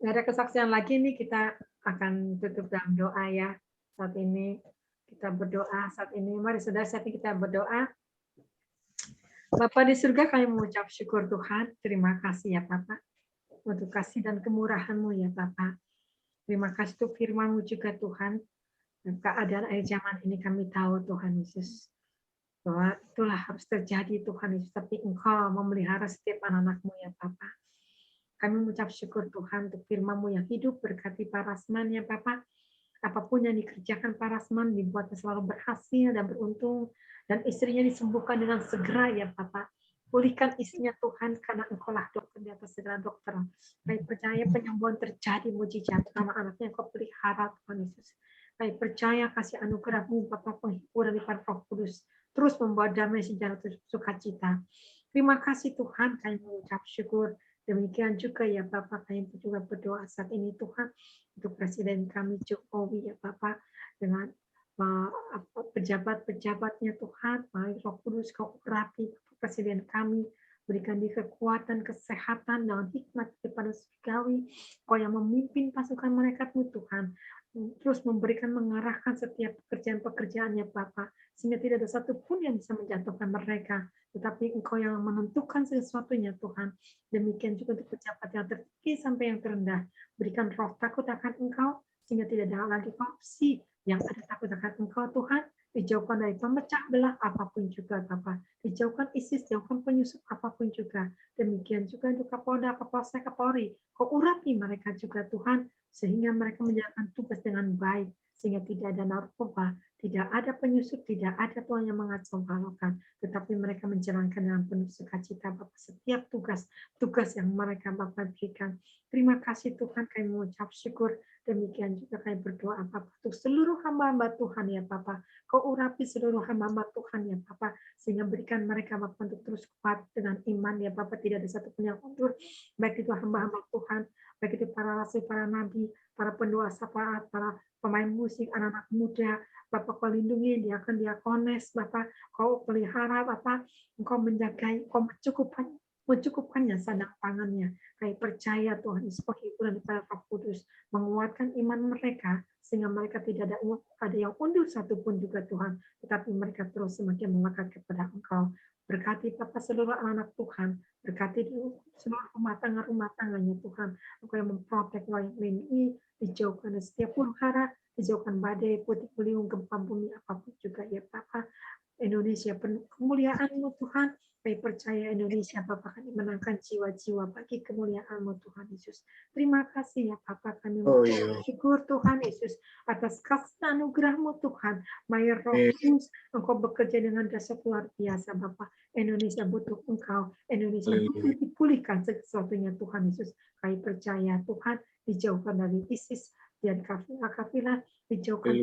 S3: nggak ada kesaksian lagi nih, kita akan tutup dalam doa ya. Saat ini kita berdoa saat ini. Mari saudara, saat ini kita berdoa. Bapa di surga, kami mengucap syukur Tuhan. Terima kasih ya Bapak untuk kasih dan kemurahan-Mu ya Bapak. Terima kasih untuk firman-Mu juga Tuhan. Dan keadaan akhir zaman ini kami tahu Tuhan Yesus bahwa itulah harus terjadi Tuhan Yesus. Tapi Engkau memelihara setiap anak-anak-Mu ya Bapak. Kami mengucap syukur Tuhan untuk firman-Mu yang hidup, berkati Parasman ya Bapak. Apapun yang dikerjakan Parasman dibuatnya selalu berhasil dan beruntung. Dan istrinya disembuhkan dengan segera ya Bapak. Pulihkan istrinya Tuhan, karena Engkau-lah dokter di atas segala dokter. Kami percaya penyembuhan terjadi mujizat karena anaknya Engkau pelihara Tuhan Yesus. Kami percaya kasih anugerah-Mu Bapa penghiburan di Roh Kudus terus membawa damai sejahtera sukacita. Terima kasih Tuhan, kami mengucap syukur. Demikian juga ya Bapak, kami juga berdoa saat ini Tuhan untuk Presiden kami Jokowi ya Bapak, dengan pejabat-pejabatnya Tuhan, mari Roh Kudus Kau urapi Presiden kami, berikan dia kekuatan, kesehatan, dan hikmat kepada surgawi, Kau yang memimpin pasukan malaikat-Mu Tuhan, terus memberikan, mengarahkan setiap pekerjaan-pekerjaannya Bapak, sehingga tidak ada satupun yang bisa menjatuhkan mereka, tetapi Engkau yang menentukan sesuatunya Tuhan. Demikian juga untuk pejabat yang tertinggi sampai yang terendah, berikan roh takut akan Engkau, sehingga tidak ada lagi korupsi, yang ada takut akan Engkau Tuhan, dijauhkan dari pemecah belah apapun juga Bapak, dijauhkan ISIS, jauhkan penyusup apapun juga. Demikian juga untuk Kapolda, Kapolsek, Kapolri, Kau urapi mereka juga Tuhan, sehingga mereka menjalankan tugas dengan baik, sehingga tidak ada narkoba, tidak ada penyusup, tidak ada Tuhan yang mengacau balaukan, tetapi mereka menjalankan dengan penuh sukacita Bapak setiap tugas yang mereka Bapak berikan. Terima kasih Tuhan, kami mengucap syukur. Demikian juga kami berdoa Bapak untuk seluruh hamba-hamba Tuhan ya Bapak. Kau urapi seluruh hamba-hamba Tuhan ya Bapak, sehingga berikan mereka Bapak untuk terus kuat dengan iman ya Bapak, tidak ada satupun yang mundur, baik itu hamba-hamba Tuhan, baik itu para rasul, para nabi, para pendoa syafaat, para pemain musik, anak-anak muda, Bapak kau lindungi, diakones, Bapak kau pelihara, Bapak engkau menjagai, kau mencukupkannya sandang pangannya. Kami percaya Tuhan Yesus penghiburan daripada Roh Kudus menguatkan iman mereka sehingga mereka tidak ada yang undur satupun juga Tuhan, tetapi mereka terus semakin melekat kepada Engkau. Berkati Bapak seluruh anak Tuhan, berkati seluruh rumah tangganya Tuhan, Engkau yang memprotek, yang melindungi, dijauhkan dari setiap huru hara, dijauhkan badai, puting beliung, gempa bumi, apapun juga ya Bapak. Indonesia penuh kemuliaan-Mu Tuhan. Kami percaya Indonesia Bapak akan dimenangkan jiwa-jiwa bagi kemuliaan-Mu Tuhan Yesus. Terima kasih ya Bapak, kami bersyukur Tuhan Yesus atas kasih anugerah-Mu Tuhan. Mayor Roh Kudus, Engkau bekerja dengan dasar luar biasa Bapak. Indonesia butuh Engkau, Indonesia butuh dipulihkan sesuatunya Tuhan Yesus. Kami percaya Tuhan, dijauhkan dari ISIS dan kafilah, dijauhkan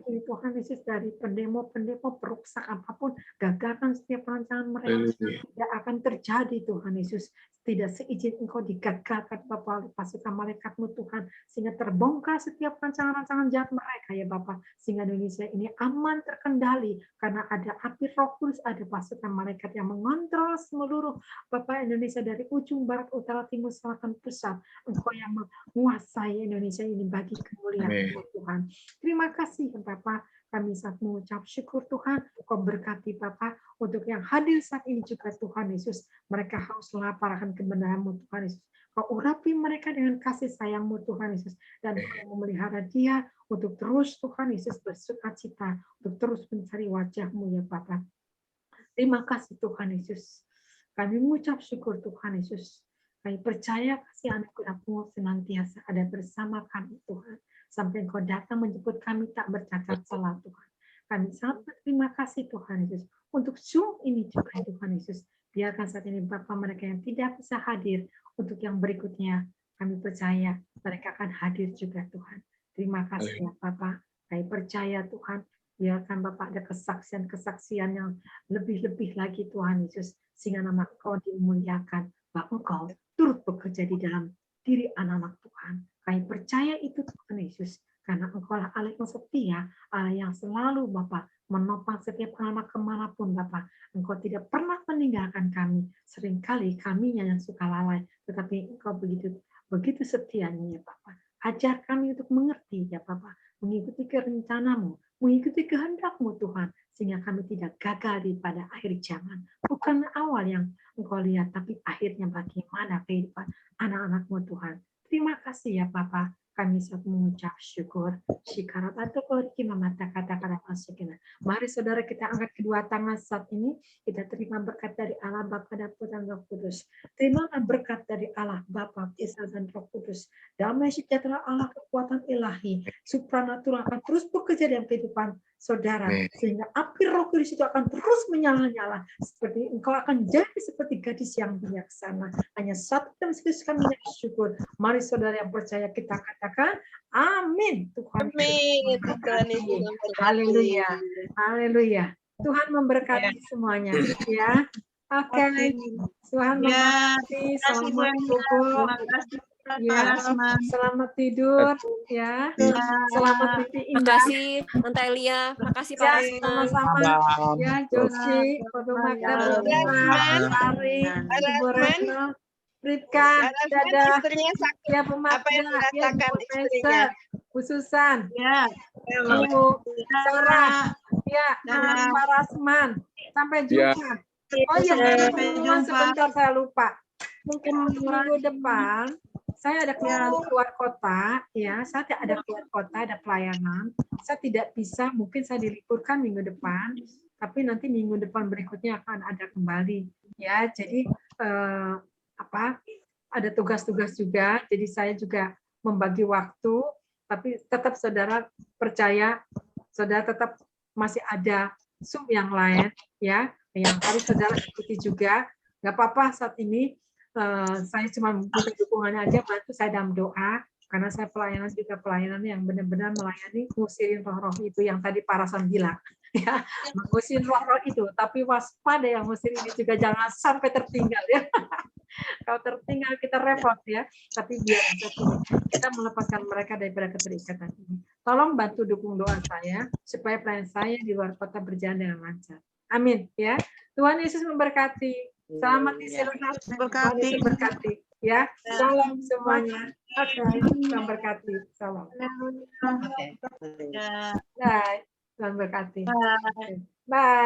S3: dari Tuhan Yesus dari pendemo-pendemo peruksak apapun, gagalkan setiap perancangan mereka tidak akan terjadi Tuhan Yesus. Tidak seizin Engkau digagalkan Bapak oleh pasukan malaikat-Mu Tuhan, sehingga terbongkar setiap rancangan-rancangan jahat mereka ya Bapak, sehingga Indonesia ini aman terkendali karena ada api Roh Kudus, ada pasukan malaikat yang mengontrol seluruh Bapak Indonesia dari ujung barat, utara, timur, selatan, pusat. Engkau yang menguasai Indonesia ini bagi kemuliaan Tuhan. Terima kasih Bapak. Kami saat mengucap syukur Tuhan, Kau berkati Bapak untuk yang hadir saat ini juga Tuhan Yesus. Mereka haus lapar akan kebenaran-Mu Tuhan Yesus. Kau urapi mereka dengan kasih sayang-Mu Tuhan Yesus. Dan Kau memelihara dia untuk terus Tuhan Yesus bersukacita, untuk terus mencari wajah-Mu ya Bapak. Terima kasih Tuhan Yesus. Kami mengucap syukur Tuhan Yesus. Kami percaya kasih anugerah-Mu senantiasa ada bersama kami Tuhan. Sampai Engkau datang menjemput kami tak bercacat salah Tuhan. Kami sangat berterima kasih Tuhan Yesus. Untuk Zoom ini juga Tuhan Yesus. Biarkan saat ini Bapak mereka yang tidak bisa hadir. Untuk yang berikutnya kami percaya mereka akan hadir juga Tuhan. Terima kasih ya Bapak. Kami percaya Tuhan. Biarkan Bapak ada kesaksian-kesaksian yang lebih-lebih lagi Tuhan Yesus. Sehingga nama Engkau dimuliakan. Bahwa Engkau turut bekerja di dalam diri anak-anak Tuhan. Kami percaya itu Tuhan Yesus, karena Engkau lah Allah yang setia, Allah yang selalu Bapak menopang setiap anak kemanapun Bapak. Engkau tidak pernah meninggalkan kami. Seringkali kaminya yang suka lalai, tetapi Engkau begitu setianya ya Bapak. Ajar kami untuk mengerti ya Bapak, mengikuti rencana-Mu, mengikuti kehendak-Mu Tuhan, sehingga kami tidak gagal di pada akhir zaman. Bukan awal yang Engkau lihat, tapi akhirnya bagaimana kehidupan anak-anak-Mu Tuhan. Terima kasih ya Bapak. Kami saat mengucap syukur. Syikarat atau koriki memata kata-kata masyikina. Mari saudara kita angkat kedua tangan saat ini. Kita terima berkat dari Allah Bapa dan Putra dan Roh Kudus. Terimalah berkat dari Allah Bapa, Yesus dan Roh Kudus. Damai sejahtera Allah, kekuatan ilahi, supranatural akan terus bekerja dalam kehidupan saudara. Sehingga api Roh Kudus itu akan terus menyala-nyala. Seperti engkau akan jadi seperti gadis yang bijaksana. Hanya satu dan sekali kami bersyukur. Mari saudara yang percaya kita katakan amin. Tuhan
S4: amin.
S3: Haleluya. Haleluya. Tuhan memberkati semuanya ya. Oke. Tuhan memberkati. Selamat bobo. Ya, selamat tidur ya. Selamat mimpi indah.
S6: Makasih Tante Elia, makasih Pak
S3: Ya, sama-sama. Ya, Josi, Kodo Magda, Ari, Ibu Retno, Ripka, dadah. Ya,
S4: apa yang dikatakan istrinya?
S3: Khususan.
S7: Ya.
S3: Ibu Sarah. Ya, Pak Rasman. Sampai jumpa. Oh ya, sebentar saya lupa. Mungkin minggu depan saya ada keluar kota, ya. Saya ada keluar kota, ada pelayanan. Saya tidak bisa, mungkin saya diliburkan minggu depan, tapi nanti minggu depan berikutnya akan ada kembali, ya. Jadi ada tugas-tugas juga. Jadi saya juga membagi waktu tapi tetap saudara percaya, saudara tetap masih ada Zoom yang lain, ya, yang harus saudara ikuti juga. Nggak apa-apa saat ini, saya cuma minta dukungannya aja, bantu saya dalam doa, karena saya pelayanan juga pelayanan yang benar-benar melayani, ngusirin roh-roh itu yang tadi Pak Rasan bilang, ya, mengusir roh-roh itu, tapi waspada yang ngusir ini juga jangan sampai tertinggal, ya. Kalau tertinggal kita repot, ya, tapi biar kita melepaskan mereka daripada keterikatan ini. Tolong bantu dukung doa saya supaya pelayanan saya di luar kota berjalan dengan lancar. Amin, ya. Tuhan Yesus memberkati. Selamat istirahat. Berkati. Ya, salam semuanya. Oke, Tuhan berkati. Salam. Bye. Tuhan berkati. Bye.